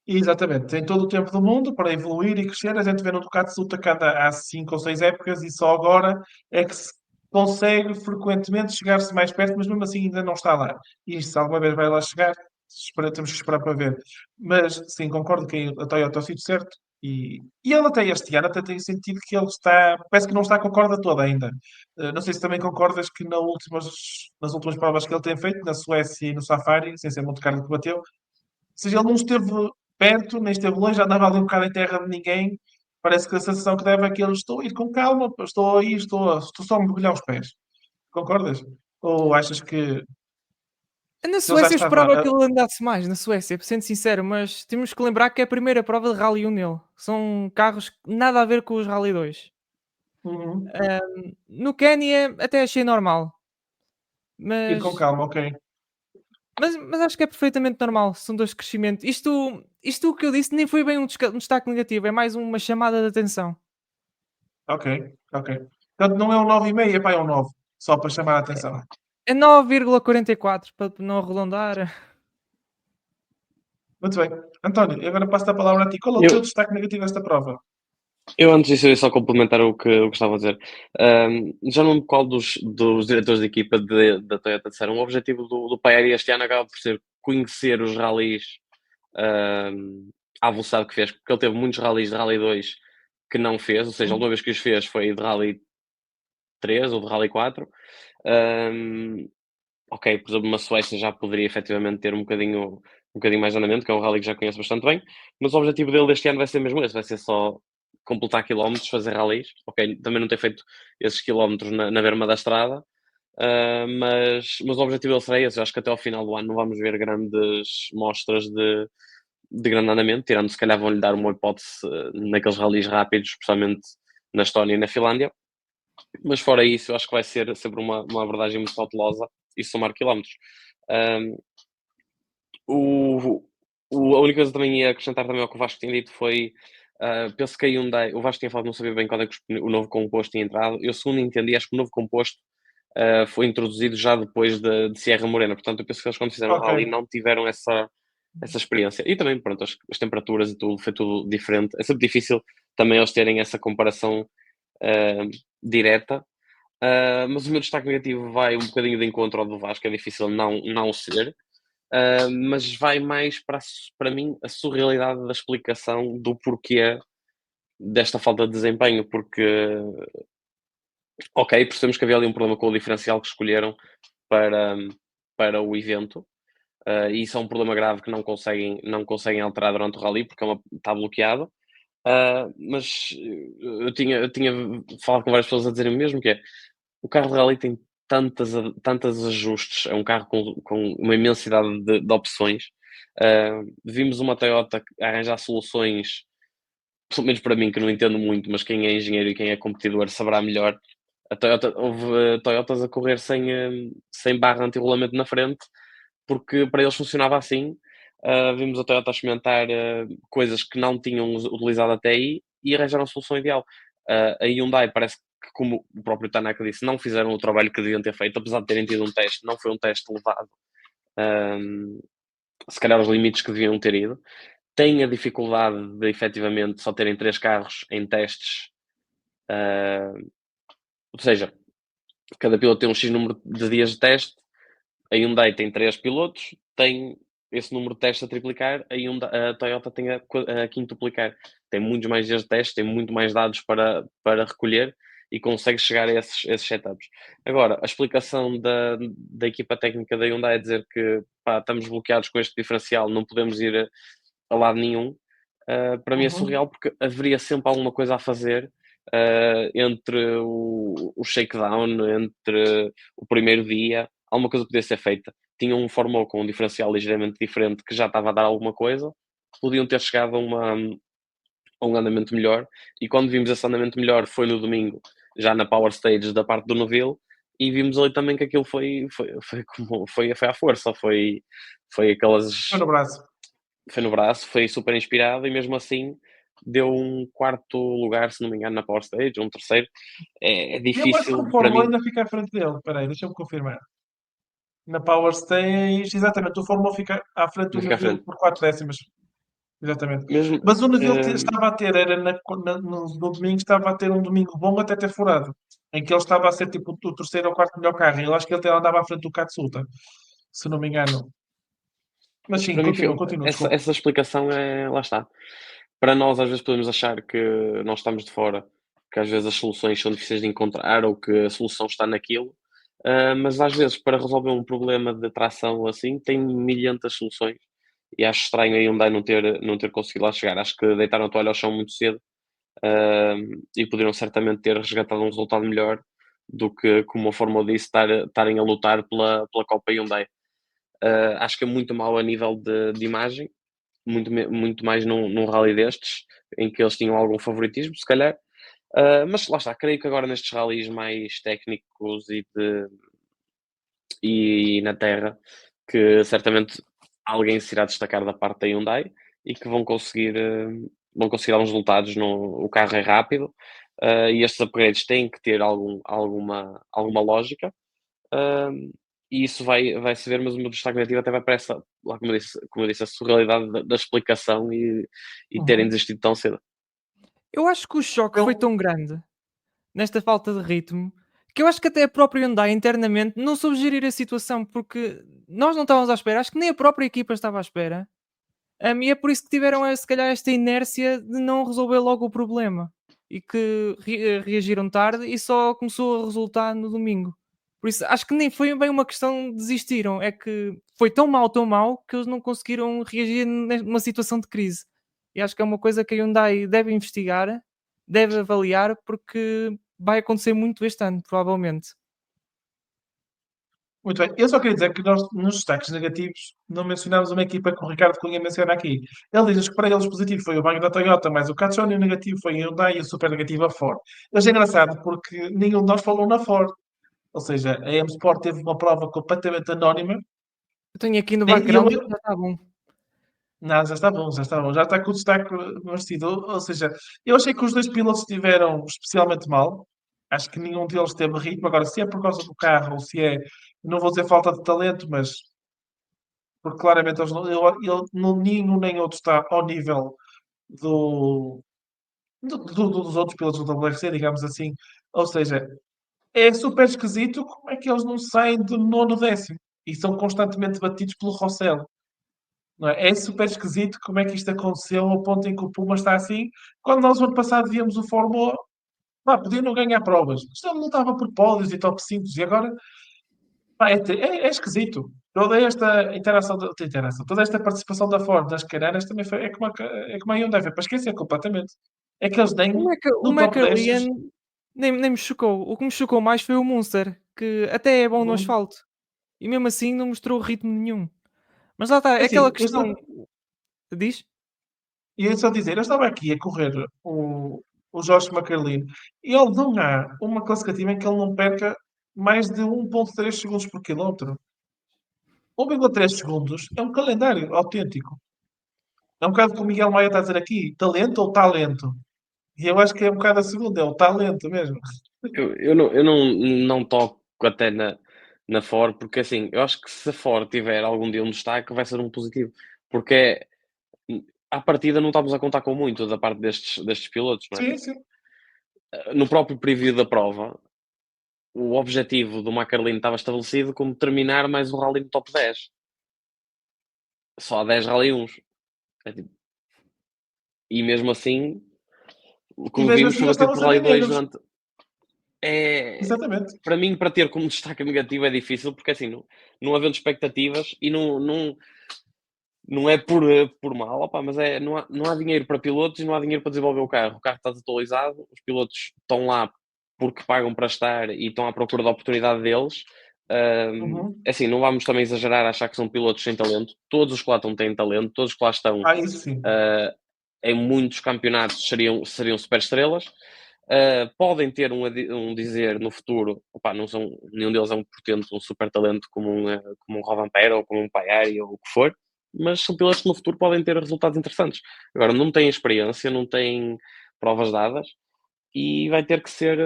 exatamente, tem todo o tempo do mundo para evoluir e crescer. A gente vê no Ducati que anda há 5 ou 6 épocas e só agora é que se consegue frequentemente chegar-se mais perto, mas mesmo assim ainda não está lá. E se alguma vez vai lá chegar, temos que esperar para ver. Mas sim, concordo que a Toyota é o sítio certo. E ele até este ano até tem sentido que ele está, parece que não está com a corda toda ainda. Não sei se também concordas que nas últimas provas que ele tem feito, na Suécia e no Safari, sem ser Monte Carlo que bateu, ou seja, ele não esteve perto, nem esteve longe, andava ali um bocado em terra de ninguém. Parece que a sensação que deve é que ele estou a ir com calma, pá, estou aí, estou só a mergulhar os pés. Concordas? Ou achas que Na ele já Suécia eu estava. esperava que ele andasse mais, na Suécia, sendo sincero, mas temos que lembrar que é a primeira prova de Rally 1 nele. São carros que nada a ver com os Rally 2. Uhum. No Quénia até achei normal, Ir com mas, calma, ok. mas acho que é perfeitamente normal, são dois crescimentos. Isto que eu disse nem foi bem um destaque negativo, é mais uma chamada de atenção. Ok, ok. Portanto, não é um 9,5, pá, é um 9. Só para chamar a atenção. É 9,44 para não arredondar. Muito bem. António, agora passo a palavra a ti. Qual é o teu Eu, destaque negativo desta prova? eu antes disso, eu ia só complementar o que estava a dizer. Já não me qual dos diretores de equipa da Toyota disseram. O objetivo do Paeri este ano acaba por ser conhecer os rallies à velocidade que fez, porque ele teve muitos rallies de Rally 2 que não fez, ou seja, a última vez que os fez foi de Rally 3 ou de Rally 4. Um, ok, por exemplo, uma Suécia já poderia efetivamente ter um bocadinho mais de andamento, que é um rally que já conheço bastante bem, mas o objetivo dele deste ano vai ser mesmo esse, vai ser só completar quilómetros, fazer rallies, ok, também não tem feito esses quilómetros na berma da estrada, mas o objetivo dele será esse. Eu acho que até ao final do ano não vamos ver grandes mostras de grande andamento, tirando se calhar vão-lhe dar uma hipótese naqueles rallies rápidos, especialmente na Estónia e na Finlândia, mas fora isso eu acho que vai ser sempre uma abordagem muito cautelosa e somar quilómetros. Um, o, a única coisa que também ia acrescentar também ao que o Vasco tinha dito foi, penso que a Hyundai, o Vasco tinha falado que não sabia bem quando é que o novo composto tinha entrado. Eu, segundo entendi, acho que o novo composto foi introduzido já depois de Sierra Morena, portanto eu penso que eles quando fizeram o Ok. rally não tiveram essa experiência. E também, pronto, as temperaturas e tudo, foi tudo diferente. É sempre difícil também eles terem essa comparação direta. Mas o meu destaque negativo vai um bocadinho de encontro ao do Vasco, é difícil não ser. Mas vai mais para mim a surrealidade da explicação do porquê desta falta de desempenho, porque, ok, percebemos que havia ali um problema com o diferencial que escolheram para, para o evento, e isso é um problema grave que não conseguem alterar durante o rally, porque está bloqueado. Mas eu tinha falado com várias pessoas a dizerem o mesmo, que é, o carro de rally tem tantas ajustes, é um carro com uma imensidade de opções. Vimos uma Toyota arranjar soluções, pelo menos para mim, que não entendo muito, mas quem é engenheiro e quem é competidor saberá melhor. Houve Toyotas a correr sem barra anti-rolamento na frente, porque para eles funcionava assim. Vimos a Toyota a experimentar coisas que não tinham utilizado até aí e arranjaram a solução ideal. A Hyundai parece que, como o próprio Tanaka disse, não fizeram o trabalho que deviam ter feito, apesar de terem tido um teste, não foi um teste levado. Se calhar os limites que deviam ter ido. Tem a dificuldade de efetivamente só terem 3 carros em testes, ou seja, cada piloto tem um X número de dias de teste. A Hyundai tem 3 pilotos, tem esse número de testes a triplicar, a Toyota tem a quintuplicar. Tem muitos mais dias de teste, tem muito mais dados para recolher e consegue chegar a esses setups. Agora, a explicação da equipa técnica da Hyundai é dizer que estamos bloqueados com este diferencial, não podemos ir a lado nenhum. Para mim é surreal, porque haveria sempre alguma coisa a fazer entre o shakedown, entre o primeiro dia, alguma coisa podia ser feita. Tinham um Fórmula com um diferencial ligeiramente diferente que já estava a dar alguma coisa, podiam ter chegado a um andamento melhor, e quando vimos esse andamento melhor foi no domingo, já na Power Stage da parte do Neville, e vimos ali também que aquilo foi à força, foi aquelas... Foi no braço. Foi no braço, foi super inspirado e mesmo assim deu um 4º lugar, se não me engano, na Power Stage, um 3º. É Eu acho que difícil o para Fórmula mim. ainda fica à frente dele. Espera aí, deixa-me confirmar. Na Power Stage, exatamente, o Fórmula fica à frente do Não fica à Neville frente. por 4 décimas. Exatamente. Mesmo, Mas o Neville estava a ter, era no domingo, estava a ter um domingo bom até ter furado, em que ele estava a ser tipo o terceiro ou quarto melhor carro. E eu acho que ele até andava à frente do Katsuta, se não me engano. Mas sim, para mim, continua, desculpa. essa explicação lá está. Para nós, às vezes, podemos achar que nós estamos de fora, que às vezes as soluções são difíceis de encontrar ou que a solução está naquilo. Mas às vezes, para resolver um problema de tração assim, tem milhentas soluções. E acho estranho a Hyundai não ter conseguido lá chegar. Acho que deitaram a toalha ao chão muito cedo. E poderiam certamente ter resgatado um resultado melhor do que, como a Fórmula disse, estarem a lutar pela Copa Hyundai. Acho que é muito mal a nível de imagem, muito mais num rally destes, em que eles tinham algum favoritismo, se calhar. Mas lá está, creio que agora nestes rallies mais técnicos e na terra, que certamente alguém se irá destacar da parte da Hyundai e que vão conseguir dar uns resultados. O carro é rápido, e estes upgrades têm que ter alguma lógica, e isso vai-se ver, mas o meu destaque negativo até vai para essa, lá como eu disse, a surrealidade da explicação e terem desistido tão cedo. Eu acho que o choque foi Eu, tão grande nesta falta de ritmo, que eu acho que até a própria Hyundai internamente não soube gerir a situação, porque nós não estávamos à espera, acho que nem a própria equipa estava à espera. E é por isso que tiveram, se calhar, esta inércia de não resolver logo o problema e que reagiram tarde e só começou a resultar no domingo. Por isso, acho que nem foi bem uma questão de desistiram, é que foi tão mal que eles não conseguiram reagir numa situação de crise. E acho que é uma coisa que a Hyundai deve investigar, deve avaliar, porque vai acontecer muito este ano, provavelmente. muito bem. Eu só queria dizer que nós, nos destaques negativos, não mencionámos uma equipa que o Ricardo Cunha menciona aqui. Ele diz que para eles o positivo foi o banco da Toyota, mas o Katsun, e o negativo foi a Hyundai e o super negativo a Ford. Mas é engraçado porque nenhum de nós falou na Ford. Ou seja, a M Sport teve uma prova completamente anónima. Eu tenho aqui no E eu, background, já está bom. não, já está bom, já está bom. Já está com o destaque merecido. Ou seja, eu achei que os dois pilotos estiveram especialmente mal. Acho que nenhum deles teve ritmo. Agora, se é por causa do carro ou se é, não vou dizer falta de talento, mas porque claramente eles não, nenhum nem outro está ao nível do, dos outros pilotos do WRC, digamos assim. Ou seja, é super esquisito como é que eles não saem do nono décimo e são constantemente batidos pelo Rossell. Não é? É super esquisito como é que isto aconteceu ao ponto em que o Puma está assim, quando nós no ano passado víamos o Fórmula, podia não ganhar provas, mas ele lutava por pódios e top 5 e agora Pá, é esquisito. Toda esta participação da Ford nas carreiras também foi, é como a Hyundai, foi para esquecer completamente. É que eles O nem Meca o no top 10. McLaren nem me chocou. O que me chocou mais foi o Munster, que até é bom no Uhum. asfalto, e mesmo assim não mostrou ritmo nenhum. Mas lá está, É é aquela assim, questão. Diz? eu só dizer, eu estava aqui a correr o Josh McCarlin e ele não há uma classificativa em que ele não perca mais de 1,3 segundos por quilómetro. 1,3 segundos é um calendário autêntico. É um bocado como o Miguel Maia está a dizer aqui, talento ou talento? E eu acho que é um bocado a segunda, é o talento mesmo. Eu não toco até na Ford, porque assim, eu acho que se a Ford tiver algum dia um destaque, vai ser um positivo, porque à partida não estamos a contar com muito da parte destes pilotos, não é? Sim, Porque sim. no próprio preview da prova, o objetivo do McLaren estava estabelecido como terminar mais um rally no top 10. Só há 10 rally 1. É tipo, e mesmo assim, o E que mesmo vimos assim foi eles bater estavam por sempre rally em 2 negros. durante. É, Exatamente. para mim, para ter como destaque negativo é difícil, porque assim, não havendo expectativas e não é por mal, opa, mas não há dinheiro para pilotos e não há dinheiro para desenvolver o carro. O carro está desatualizado, os pilotos estão lá porque pagam para estar e estão à procura da oportunidade deles. Uhum. É assim, não vamos também exagerar a achar que são pilotos sem talento. Todos os que lá estão têm talento, todos os que lá estão Ah, isso sim. uh, em muitos campeonatos seriam super estrelas. Podem ter um dizer no futuro, opa, não são, nenhum deles é um portento, um super talento como um Rovanperä ou como um Paiari ou o que for, mas são pilotos que no futuro podem ter resultados interessantes. Agora, não têm experiência, não têm provas dadas e vai ter que ser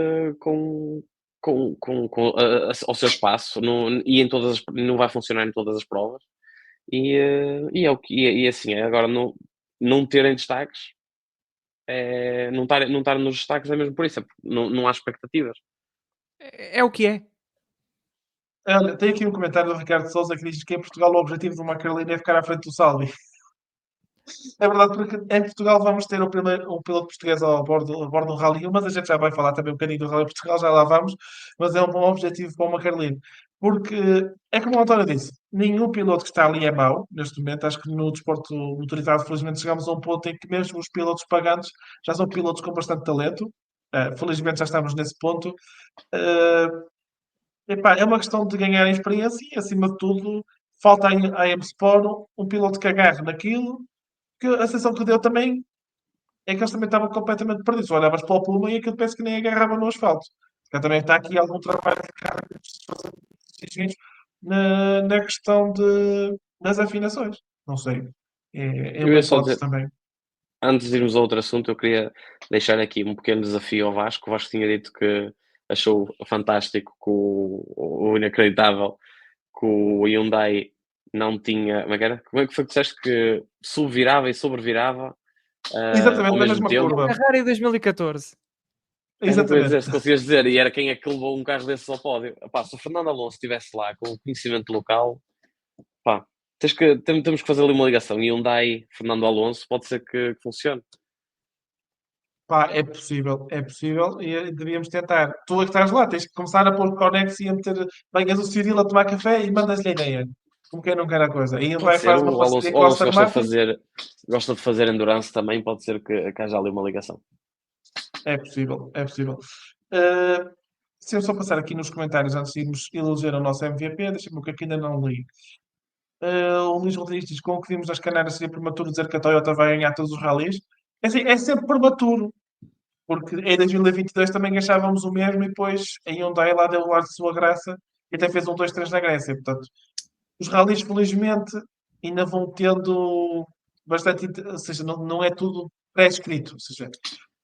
ao seu espaço e não vai funcionar em todas as provas. E é o que e assim, agora não terem destaques, não estar nos destaques é mesmo por isso, é porque não há expectativas. É o que é. Olha, tem aqui um comentário do Ricardo Souza que diz que em Portugal o objetivo do McLaren é ficar à frente do Salvi. É verdade, porque em Portugal vamos ter um piloto português ao bordo do Rally 1, mas a gente já vai falar também um bocadinho do Rally Portugal, já lá vamos, mas é um bom objetivo para o McLaren. Porque é como o António disse, nenhum piloto que está ali é mau neste momento. Acho que no desporto motorizado, felizmente, chegamos a um ponto em que mesmo os pilotos pagantes já são pilotos com bastante talento. Felizmente já estamos nesse ponto. Eh, Epá, é uma questão de ganhar experiência e, acima de tudo, falta à M-Sport um piloto que agarre naquilo, que a sensação que deu também é que eles também estavam completamente perdidos. Olhavas para o Puma e aquilo parece que nem agarrava no asfalto. Já também está aqui algum trabalho de cara de se fazer exigentes na questão das afinações. Não sei. É Eu uma ia só hipótese dizer, também. antes de irmos a outro assunto, eu queria deixar aqui um pequeno desafio ao Vasco. O Vasco tinha dito que achou fantástico que o inacreditável que o Hyundai não tinha. Como é que era? Como é que foi que disseste que subvirava e sobrevirava ao Exatamente na mesmo mesma tempo? curva. Ferrari 2014. Era o que eu ia dizer, Exatamente. se conseguias dizer, e era quem é que levou um carro desses ao pódio. Epá, se o Fernando Alonso estivesse lá com o conhecimento local, pá, temos que fazer ali uma ligação. Hyundai, Fernando Alonso, pode ser que funcione. Pá, é possível e devíamos tentar. Tu é que estás lá, tens que começar a pôr Conex e a meter, venhas o Cirilo a tomar café e mandas-lhe a ideia. Como quem não quer a coisa. E Pode vai ser, faz uma o Alonso, parceria o com a Alonso Aston Martin. gosta de fazer endurance também, pode ser que haja ali uma ligação. É possível, é possível. Uh, Se eu só passar aqui nos comentários antes de irmos eleger o nosso MVP, deixa-me ver o que aqui ainda não li. O Luís Rodrigues diz: com o que vimos nas Canárias seria prematuro dizer que a Toyota vai ganhar todos os rallies. É, assim, é sempre prematuro, porque em 2022 também achávamos o mesmo e depois em Hyundai lá deu o ar de sua graça e até fez um 2-3 na Grécia. Portanto, os rallies, felizmente, ainda vão tendo bastante. Ou seja, não é tudo pré-escrito. Ou seja,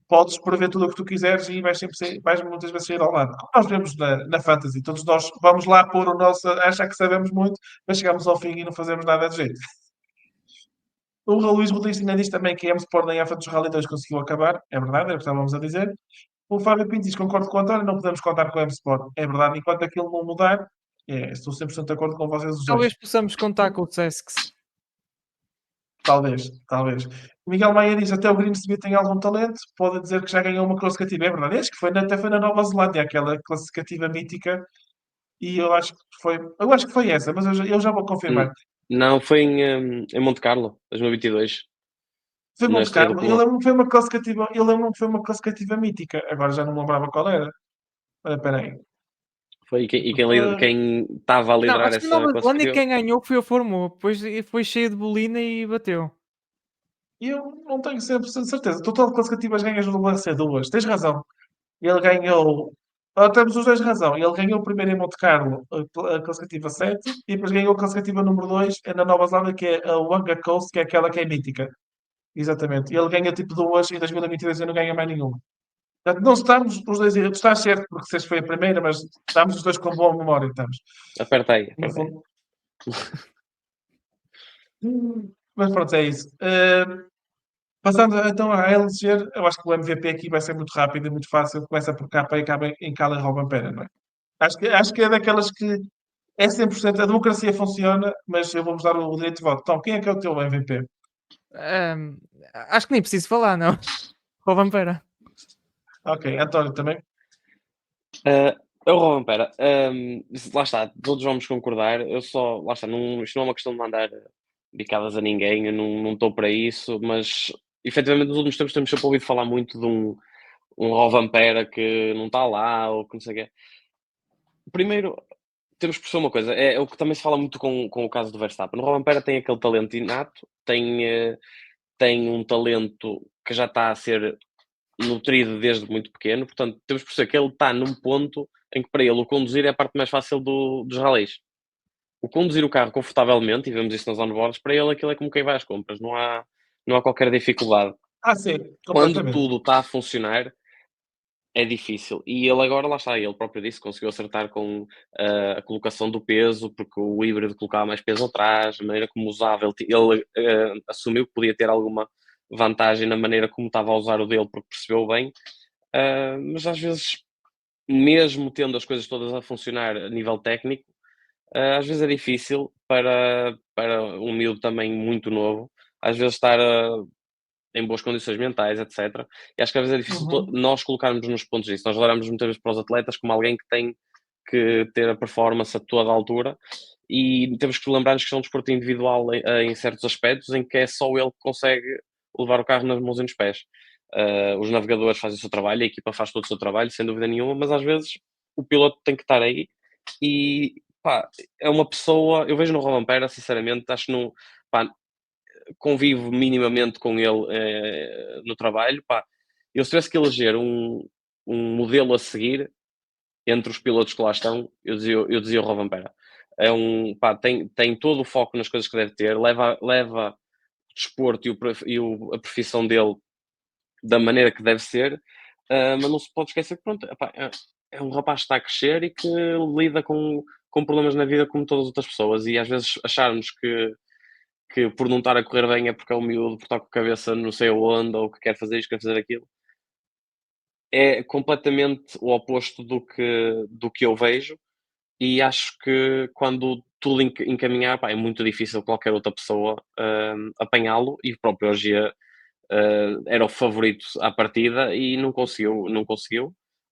podes prever tudo o que tu quiseres e vais muitas vezes sair ao lado. Como nós vemos na Fantasy, todos nós vamos lá pôr o nosso, achar que sabemos muito, mas chegamos ao fim e não fazemos nada de jeito. O Luís Rodrigues ainda diz também que a M-Sport na EFA dos Rally 2 conseguiu acabar. É verdade, é o que estávamos a dizer. O Fábio Pinto diz: concordo com o António, não podemos contar com a M-Sport. É verdade, enquanto aquilo não mudar, estou 100% de acordo com vocês os dois. Talvez possamos contar com o Sesks. Talvez, talvez. O Miguel Maia diz: até o Grimsby tem algum talento, pode dizer que já ganhou uma classificativa. É verdade, acho que até foi na Nova Zelândia, aquela classificativa mítica. e eu acho que foi essa, mas eu já vou confirmar. Não, foi em Monte Carlo, 2022, Foi na Monte estreia do Carlo, Coman. eu lembro-me que foi uma classificativa mítica, agora já não me lembrava qual era. Olha, espera aí. Foi Ah, quem estava a Não, liderar acho que Nova essa Zelândia classificativa. quem ganhou foi a Fórmula 1, depois foi cheio de bolina e bateu. eu não tenho 100% de certeza. Total de classificativas ganhas no WRC 2. Tens razão. Ele ganhou. Temos os dois razão. Ele ganhou primeiro em Monte Carlo a classificativa 7 e depois ganhou a classificativa número 2 na Nova Zelândia, que é a Wanga Coast, que é aquela que é mítica. Exatamente. Ele ganha tipo duas, em 2022 e não ganha mais nenhuma. Portanto, não estamos os dois errados. Está certo, porque vocês foi a primeira, mas estamos os dois com boa memória. Estamos, Aperta aí, no aperta aí. fundo. Mas pronto, é isso. Passando então a eleger, eu acho que o MVP aqui vai ser muito rápido e muito fácil. Começa por capa e acaba em Cala e Rovanpera, não é? Acho que é daquelas que é 100%, a democracia funciona, mas eu vou-vos dar o direito de voto. Então, quem é que é o teu MVP? Ahm, Acho que nem preciso falar, não. Para o Vampera. Ok, António também? É o Rovanpera. Lá está, todos vamos concordar. Lá está, isto não é uma questão de mandar bicadas a ninguém, eu não estou para isso, mas efetivamente nos últimos tempos temos sempre ouvido falar muito de um Rovanpera que não está lá, ou que não sei o quê. Primeiro, temos que perceber uma coisa, é o que também se fala muito com o caso do Verstappen. O Rovanpera tem aquele talento inato, tem um talento que já está a ser nutrido desde muito pequeno, portanto, temos que perceber que ele está num ponto em que para ele o conduzir é a parte mais fácil dos rallies. O conduzir o carro confortavelmente, e vemos isso nas onboards, para ele aquilo é como quem vai às compras, não há qualquer dificuldade. Sim, Quando completamente. tudo está a funcionar, é difícil. E ele agora, lá está, ele próprio disse, conseguiu acertar com a colocação do peso, porque o híbrido colocava mais peso atrás, a maneira como usava, ele assumiu que podia ter alguma vantagem na maneira como estava a usar o dele, porque percebeu bem. Mas às vezes, mesmo tendo as coisas todas a funcionar a nível técnico, às vezes é difícil para um miúdo também muito novo, às vezes estar em boas condições mentais, etc. E acho que às vezes é difícil Uhum. nós colocarmos nos pontos disso. Nós olhamos muitas vezes para os atletas como alguém que tem que ter a performance a toda a altura e temos que lembrar-nos que é um desporto individual em certos aspectos em que é só ele que consegue levar o carro nas mãos e nos pés. Os navegadores fazem o seu trabalho, a equipa faz todo o seu trabalho, sem dúvida nenhuma, mas às vezes o piloto tem que estar aí e pá, é uma pessoa, eu vejo no Rovanpera, sinceramente, acho que não, pá, convivo minimamente com ele no trabalho, pá, eu se tivesse que eleger um modelo a seguir entre os pilotos que lá estão, eu dizia o Rovanpera. Pá, tem todo o foco nas coisas que deve ter, leva o desporto a profissão dele da maneira que deve ser, mas não se pode esquecer que pronto, epá, é um rapaz que está a crescer e que lida com problemas na vida como todas as outras pessoas e às vezes acharmos que por não estar a correr bem é porque é um miúdo, por estar com a cabeça não sei aonde, ou que quer fazer isto, quer fazer aquilo. É completamente o oposto do que eu vejo e acho que quando tudo encaminhar, pá, é muito difícil qualquer outra pessoa apanhá-lo e o próprio hoje era o favorito à partida e não conseguiu.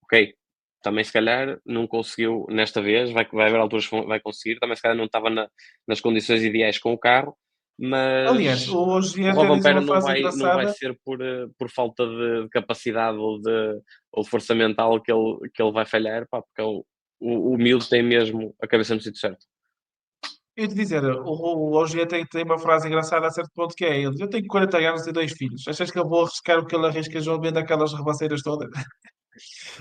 Ok, também se calhar não conseguiu nesta vez, vai haver alturas que vai conseguir, também se calhar não estava nas condições ideais com o carro, Aliás, mas hoje o até diz Rovanpera uma não frase vai, engraçada. ser por falta de capacidade ou de força mental que ele vai falhar, pá, porque o miúdo tem mesmo a cabeça no sítio certo. Eu ia te dizer, o Ogier tem uma frase engraçada a certo ponto que é ele: eu tenho 40 anos e 2 filhos. Achas que eu vou arriscar o que ele arrisca João vendo aquelas ribanceiras todas?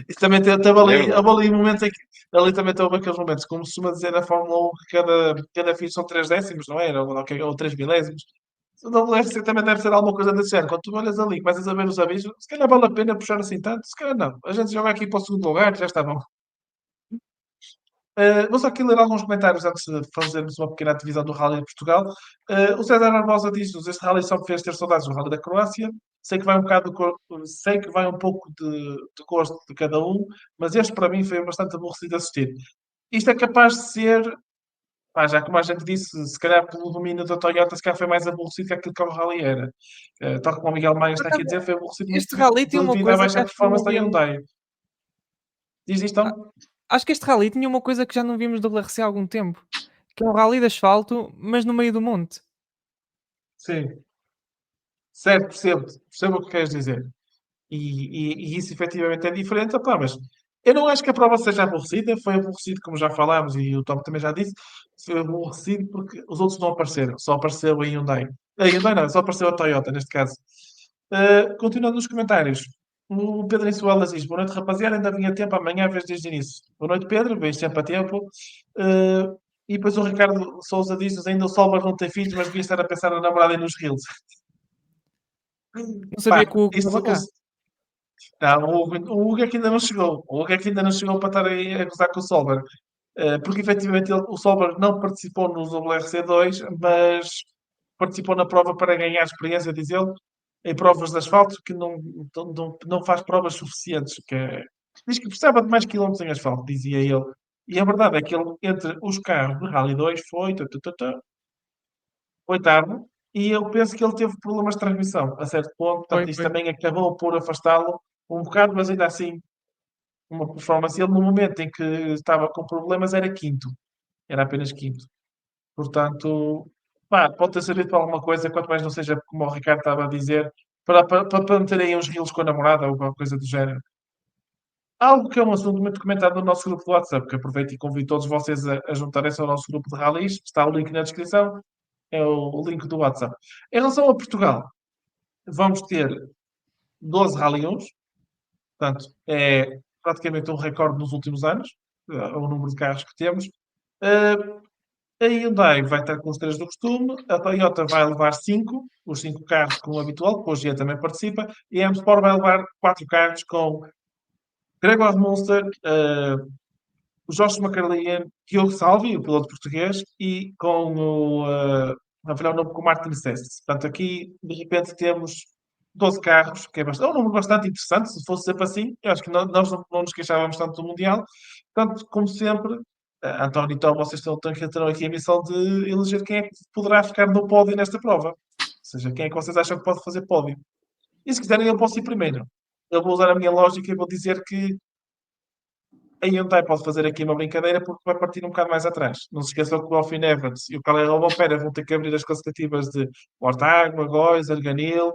Isso também teve É ali, verdade. houve ali momentos em que ali também houve aqueles momentos, como se costuma dizer na Fórmula 1, que cada fim são 3 décimos, não é? Ou 3 milésimos. Não deve ser, também deve ser alguma coisa desse género. Quando tu olhas ali, começas a ver os avisos, se calhar vale a pena puxar assim tanto, se calhar não. A gente joga aqui para o segundo lugar, já está bom. Vou só aqui ler alguns comentários antes de fazermos uma pequena divisão do Rally de Portugal. O César Barbosa diz-nos: este Rally só me fez ter saudades do Rally da Croácia. Sei que vai um bocado, sei que vai um pouco de gosto de cada um, mas este para mim foi bastante aborrecido de assistir. Isto é capaz de ser, pá, já como a gente disse, se calhar pelo domínio da Toyota, se calhar foi mais aborrecido que aquilo que o Rally era. Tal como o Miguel Maia Por está aqui a acaso, dizer, foi aborrecido este rally tem uma devido à coisa que baixa acho que não performance da havia. Hyundai. Diz isto, então? acho que este rally tinha uma coisa que já não vimos do WRC há algum tempo, que é um rally de asfalto, mas no meio do monte. Sim, certo, percebo o que queres dizer. E isso efetivamente é diferente, opá, mas eu não acho que a prova seja aborrecida, foi aborrecido, como já falámos, e o Tom também já disse, foi aborrecido porque os outros não apareceram, só apareceu a Hyundai. A Hyundai não, só apareceu a Toyota, neste caso. Continuando nos comentários, o Pedro Insuelas diz, boa noite rapaziada, ainda vinha tempo, amanhã vez desde o início. Boa noite Pedro, vens sempre a tempo. Uh, e depois o Ricardo Souza diz, ainda o Solver não tem filhos, mas devia estar a pensar na namorada e nos reels. Não sabia Pá, que o Hugo isso, estava cá. não, o Hugo é que ainda não chegou. O Hugo é que ainda não chegou para estar aí a gozar com o Solver. Porque efetivamente o Solver não participou no WRC2, mas participou na prova para ganhar experiência, diz ele, em provas de asfalto, que não faz provas suficientes. Diz que precisava de mais quilómetros em asfalto, dizia ele. E a verdade é que ele, entre os carros de Rally 2, foi tarde. E eu penso que ele teve problemas de transmissão, a certo ponto. Foi, Portanto, isso foi. também acabou por afastá-lo um bocado, mas ainda assim uma performance. Ele, no momento em que estava com problemas, era quinto. Era apenas quinto. Portanto, pá, pode ter servido para alguma coisa, quanto mais não seja, como o Ricardo estava a dizer, para meter aí uns reels com a namorada ou alguma coisa do género. Algo que é um assunto muito comentado no nosso grupo do WhatsApp, que aproveito e convido todos vocês a juntarem-se ao nosso grupo de rallies. Está o link na descrição, é o link do WhatsApp. Em relação a Portugal, vamos ter 12 Rally 1, portanto, é praticamente um recorde nos últimos anos, o número de carros que temos. Uh, A Hyundai vai estar com os três do costume, a Toyota vai levar cinco, os cinco carros como habitual, que hoje também participa, e a M-Sport vai levar quatro carros com Gregor Munster, o Jorge McCarlyan, Diogo Salvi, o piloto português, e com não falhar o nome, com o Martin Sess. Portanto, aqui, de repente, temos 12 carros, que é um número bastante interessante. Se fosse sempre assim, eu acho que nós não nos queixávamos tanto do Mundial. Portanto, como sempre, António e Tom, vocês terão aqui a missão de eleger quem é que poderá ficar no pódio nesta prova. Ou seja, quem é que vocês acham que pode fazer pódio. E se quiserem, eu posso ir primeiro. Eu vou usar a minha lógica e vou dizer que a Hyundai pode fazer aqui uma brincadeira porque vai partir um bocado mais atrás. Não se esqueçam que o Alfie Evans e o Caleb Albopera vão ter que abrir as classificativas de Mortágua, Góis, Arganil,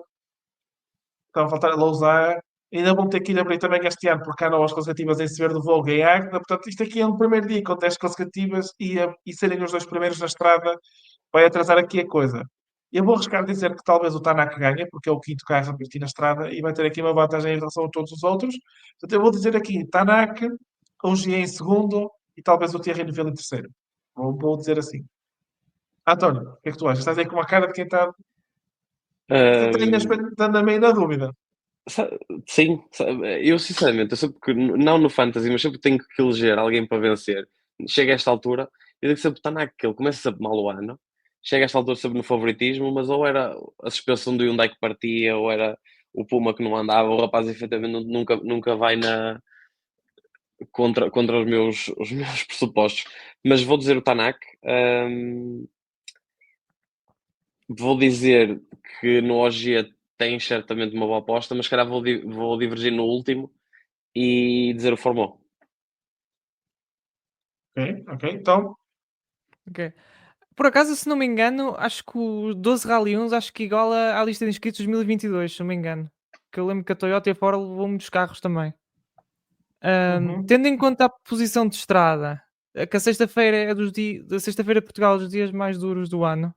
estão a faltar a Lousar. Ainda vão ter que ir abrir também este ano, porque há novas classificativas em Severo do Volga e em Agda. Portanto, isto aqui é um primeiro dia com 10 classificativas e serem os dois primeiros na estrada vai atrasar aqui a coisa. Eu vou arriscar dizer que talvez o Tanak ganhe, porque é o quinto carro a partir na estrada e vai ter aqui uma vantagem em relação a todos os outros. Portanto, eu vou dizer aqui Tanak, o G em segundo e talvez o Thierry Neuville em terceiro. Vou dizer assim. António, o que é que tu achas? Estás aí com uma cara de quem está Ahm, anda meio na dúvida. sa- sim, eu sinceramente, eu sempre que, não no Fantasy, mas sempre que tenho que eleger alguém para vencer, chega a esta altura, eu digo sempre Tanak, que ele começa sempre mal o ano, chega a esta altura sempre no favoritismo, mas ou era a suspensão do Hyundai que partia, ou era o Puma que não andava, o rapaz efetivamente nunca vai contra os meus pressupostos. Mas vou dizer o Tanak. Vou dizer que no OG tem certamente uma boa aposta, mas se calhar vou divergir no último e dizer o Formol. Ok, ok. Então, Ok. Por acaso, se não me engano, acho que o 12 Rally 1 acho que iguala à lista de inscritos de 2022, se não me engano. Que eu lembro que a Toyota e a Ford levou muitos carros também. uhum, Tendo em conta a posição de estrada, que a sexta-feira é da sexta-feira de Portugal, dos dias mais duros do ano,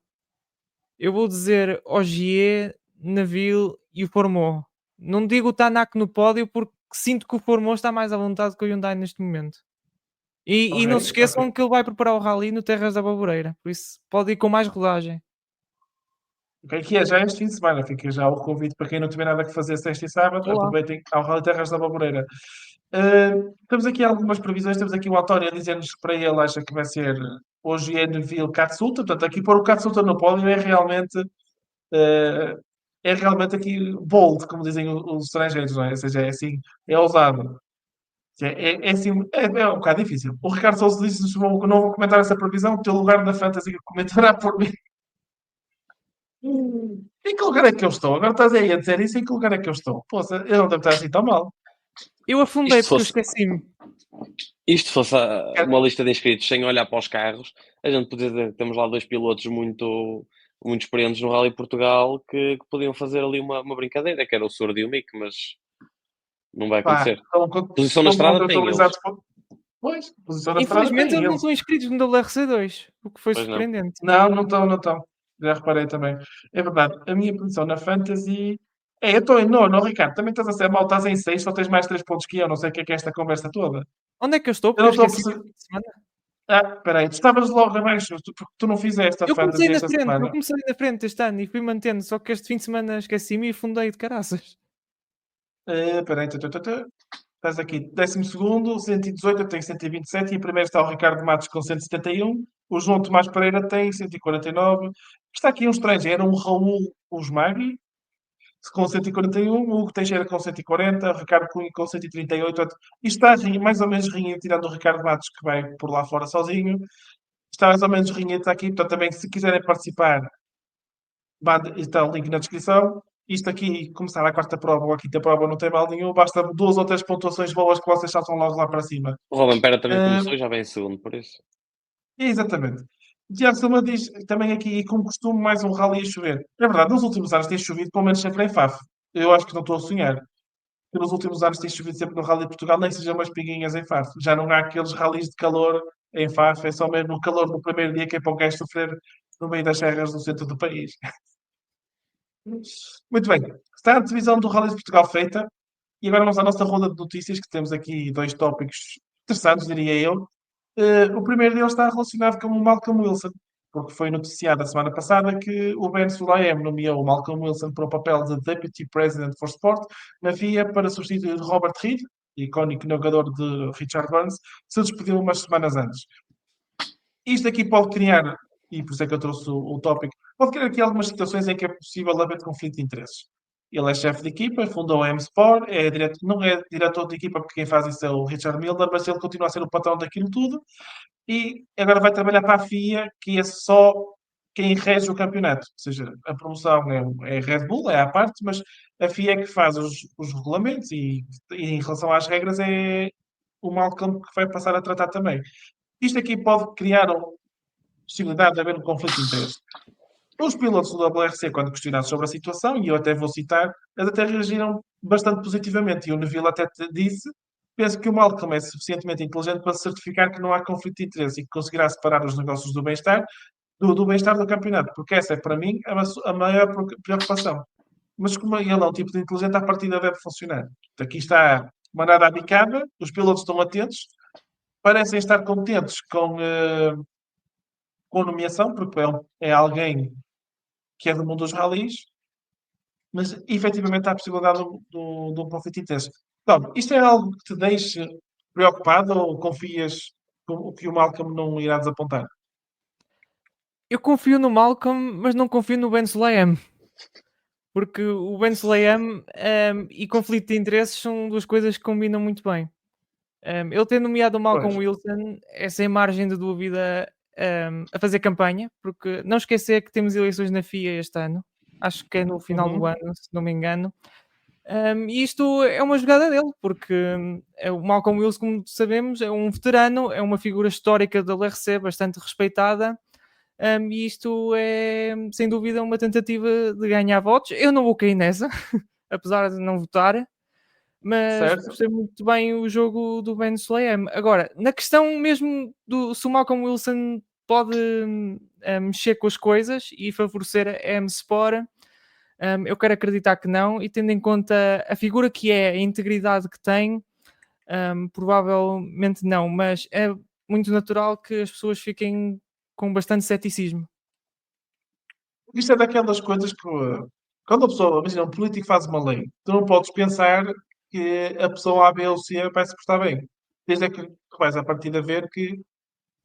eu vou dizer Ogier, Neville e o Formol. Não digo o Tanak no pódio porque sinto que o Formol está mais à vontade que o Hyundai neste momento. E ok, não se ok. esqueçam que ele vai preparar o Rally no Terras da Baboreira, por isso pode ir com mais rodagem. Ok, que é já este fim de semana. Fica já o convite para quem não tiver nada que fazer sexta e sábado. Olá. Aproveitem ao Rally Terras da Baboreira. Temos aqui algumas previsões. Temos aqui o António a dizer-nos que para ele acha que vai ser hoje é Neville Katsuta. Portanto, aqui pôr o Katsuta no pódio uh, é realmente aqui bold, como dizem os estrangeiros, não é? Ou seja, é assim, é ousado. É assim, é um bocado difícil. O Ricardo Souza disse que não vou comentar essa previsão, o teu lugar na fantasy comentará por mim. Em que lugar é que eu estou? Agora estás aí a dizer isso, em que lugar é que eu estou? Poxa, eu não devo estar assim tão mal. Eu afundei Isto porque eu fosse, esqueci-me. isto fosse É, uma lista de inscritos sem olhar para os carros, a gente podia dizer que temos lá 2 pilotos muito experientes no Rally Portugal que podiam fazer ali uma brincadeira, que era o Surdo e o Mick, mas não vai pá, acontecer. Posição na estão estrada tem eles. contratualizados. Pois, posição na estrada Infelizmente tem eles não eles. estão inscritos no WRC2, o que foi Pois não. surpreendente. Não, não estão, não estão. Já reparei também. É verdade. A minha posição na Fantasy. É, eu estou em nono, Ricardo. Também estás a ser mau, estás em 6, só tens mais 3 pontos que eu. Não sei o que é esta conversa toda. Onde é que eu estou? Eu Porque não eu estou a esqueci perceber. este fim de semana. Ah, espera aí. Tu estavas logo abaixo, porque tu não fizeste a Eu comecei Fantasy na esta frente, eu semana. comecei na frente este ano e fui mantendo, só que este fim de semana esqueci-me e afundei de caraças. Espera aí. Estás aqui. 12º, 118, eu tenho 127. E em primeiro está o Ricardo Matos com 171. O João Tomás Pereira tem 149. Está aqui um estrangeiro, um Raul Usmagui, com 141, o Hugo Teixeira com 140, o Ricardo Cunha com 138. Portanto, isto está mais ou menos rinha, tirando o Ricardo Matos, que vai por lá fora sozinho. Está mais ou menos rinha, está aqui. Portanto, também, se quiserem participar, está o link na descrição. Isto aqui, começar a quarta prova ou a quinta prova, não tem mal nenhum. Basta 2 ou 3 pontuações boas que vocês saltam logo lá para cima. O Robin Pera também Uh, começou e já vem em segundo, por isso. Exatamente. O Tiago Silva diz também aqui, e como costume, mais um rally a chover. É verdade, nos últimos anos tem chovido, pelo menos sempre em Faf. Eu acho que não estou a sonhar. Que nos últimos anos tem chovido sempre no Rally de Portugal, nem sejam umas pinguinhas em Faf. Já não há aqueles rallies de calor em Faf, é só mesmo o calor do primeiro dia que é para o gajo sofrer no meio das serras do centro do país. Muito bem, está a divisão do Rally de Portugal feita e agora vamos à nossa ronda de notícias, que temos aqui 2 tópicos interessantes, diria eu. O primeiro deles está relacionado com o Malcolm Wilson, porque foi noticiado a semana passada que o Ben Sulayem nomeou o Malcolm Wilson para o papel de Deputy President for Sport na FIA para substituir Robert Reid, icónico jogador de Richard Burns, que se despediu umas semanas antes. Isto aqui pode criar, e por isso é que eu trouxe o tópico, pode criar aqui algumas situações em que é possível haver conflito de interesses. Ele é chefe de equipa, fundou a M-Sport, não é diretor de equipa porque quem faz isso é o Richard Miller, mas ele continua a ser o patrão daquilo tudo e agora vai trabalhar para a FIA, que é só quem rege o campeonato. Ou seja, a promoção é Red Bull, é à parte, mas a FIA é que faz os regulamentos e em relação às regras é o Malcolm que vai passar a tratar também. Isto aqui pode criar a possibilidade de haver um conflito de interesse. Os pilotos do WRC, quando questionados sobre a situação, e eu até vou citar, eles até reagiram bastante positivamente. E o Neville até disse: penso que o Malcolm é suficientemente inteligente para certificar que não há conflito de interesse e que conseguirá separar os negócios do bem-estar do bem-estar do campeonato, porque essa é, para mim, a maior preocupação. Mas como ele é um tipo de inteligente, à partida deve funcionar. Aqui está uma nada abicada, os pilotos estão atentos, parecem estar contentes com a nomeação, porque é alguém que é do mundo dos ralis, mas efetivamente há a possibilidade de um conflito de interesse. Então, isto é algo que te deixe preocupado ou confias que o Malcolm não irá desapontar? Eu confio no Malcolm, mas não confio no Ben Sulayem. Porque o Ben Sulayem e conflito de interesses são duas coisas que combinam muito bem. Ele ter nomeado o Pois. Malcolm Wilson é sem margem de dúvida a fazer campanha, porque não esquecer que temos eleições na FIA este ano. Acho que é no final do Uhum. ano, se não me engano. E isto é uma jogada dele, porque o Malcolm Wilson, como sabemos, é um veterano, é uma figura histórica da LRC, bastante respeitada. E isto é, sem dúvida, uma tentativa de ganhar votos. Eu não vou cair nessa, apesar de não votar, mas Certo? percebo muito bem o jogo do Ben Sulayem. Agora, na questão mesmo do se o Malcolm Wilson pode mexer com as coisas e favorecer a M-Sport, eu quero acreditar que não, e tendo em conta a figura que é, a integridade que tem, provavelmente não, mas é muito natural que as pessoas fiquem com bastante ceticismo. Isto é daquelas coisas que, quando a pessoa, imagina, um político faz uma lei, tu não podes pensar que a pessoa A, B ou C vai se portar bem. Desde é que vais a partir de ver que,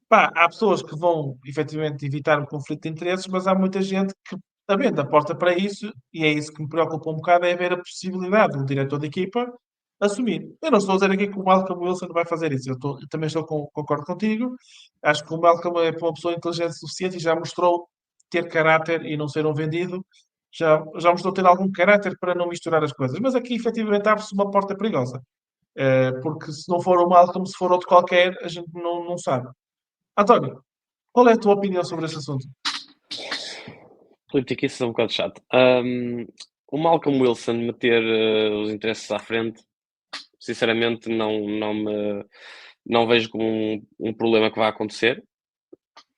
pá, há pessoas que vão efetivamente evitar o conflito de interesses, mas há muita gente que, abrindo a porta para isso, e é isso que me preocupa um bocado, é ver a possibilidade do diretor de equipa assumir. Eu não estou a dizer aqui que o Malcolm Wilson não vai fazer isso, eu também concordo contigo. Acho que o Malcolm é uma pessoa inteligente o suficiente e já mostrou ter caráter e não ser um vendido. Já mostrou ter algum caráter para não misturar as coisas. Mas aqui, efetivamente, abre-se uma porta perigosa. Porque se não for o Malcolm, se for outro qualquer, a gente não sabe. António, qual é a tua opinião sobre este assunto? Política, isso é um bocado chato. O Malcolm Wilson meter os interesses à frente, sinceramente, não vejo como um problema que vai acontecer.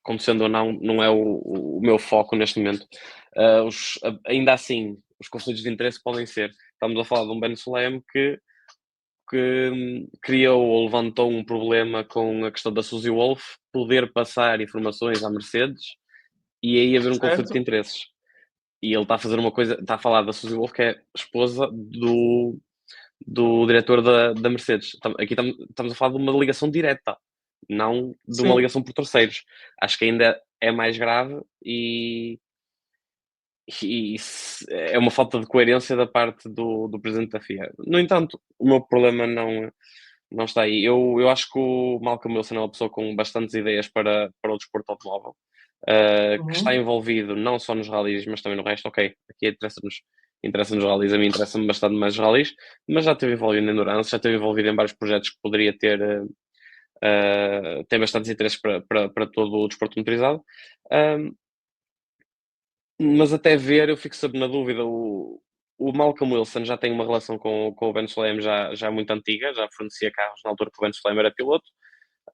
Acontecendo ou não, não é o meu foco neste momento. Ainda assim, os conflitos de interesse podem ser. Estamos a falar de um Ben Sulayem que criou ou levantou um problema com a questão da Suzy Wolf poder passar informações à Mercedes e aí haver um conflito de Certo? interesses. E ele está a fazer uma coisa, está a falar da Suzy Wolf, que é esposa do diretor da Mercedes. Aqui estamos a falar de uma ligação direta, não de uma Sim. ligação por terceiros. Acho que ainda é mais grave e é uma falta de coerência da parte do presidente da FIA. No entanto, o meu problema não está aí. Eu acho que o Malcolm Wilson é uma pessoa com bastantes ideias para o desporto automóvel, que está Uhum. envolvido não só nos rallies, mas também no resto. Ok, aqui interessa-nos rallies, a mim interessa-me bastante mais os rallies, mas já esteve envolvido em endurance, já esteve envolvido em vários projetos que poderia ter bastantes interesses para todo o desporto motorizado. Mas até ver, eu fico sempre na dúvida. O Malcolm Wilson já tem uma relação com o Ben Sulayem já muito antiga, já fornecia carros na altura que o Ben Sulayem era piloto.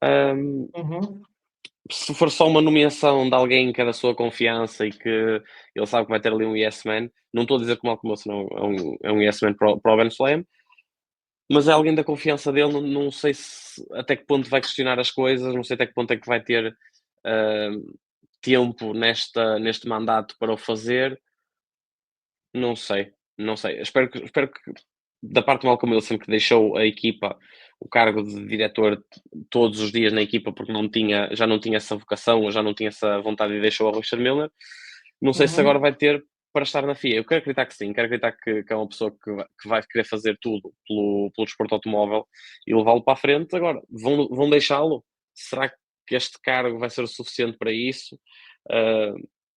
Uhum. Se for só uma nomeação de alguém que é da sua confiança e que ele sabe que vai ter ali um yes man, não estou a dizer que o Malcolm Wilson é um yes man para o Ben Sulayem, mas é alguém da confiança dele. Não sei até que ponto vai questionar as coisas, não sei até que ponto é que vai ter tempo neste mandato para o fazer. Não sei, não sei. Espero que da parte do Malcolm Wilson, que deixou a equipa, o cargo de diretor todos os dias na equipa porque já não tinha essa vocação, ou já não tinha essa vontade e deixou a Richard Miller. Não sei se agora Uhum. vai ter para estar na FIA. Eu quero acreditar que sim, quero acreditar que é uma pessoa que vai querer fazer tudo pelo desporto automóvel e levá-lo para a frente. Agora, vão deixá-lo? Será que este cargo vai ser o suficiente para isso? Uh,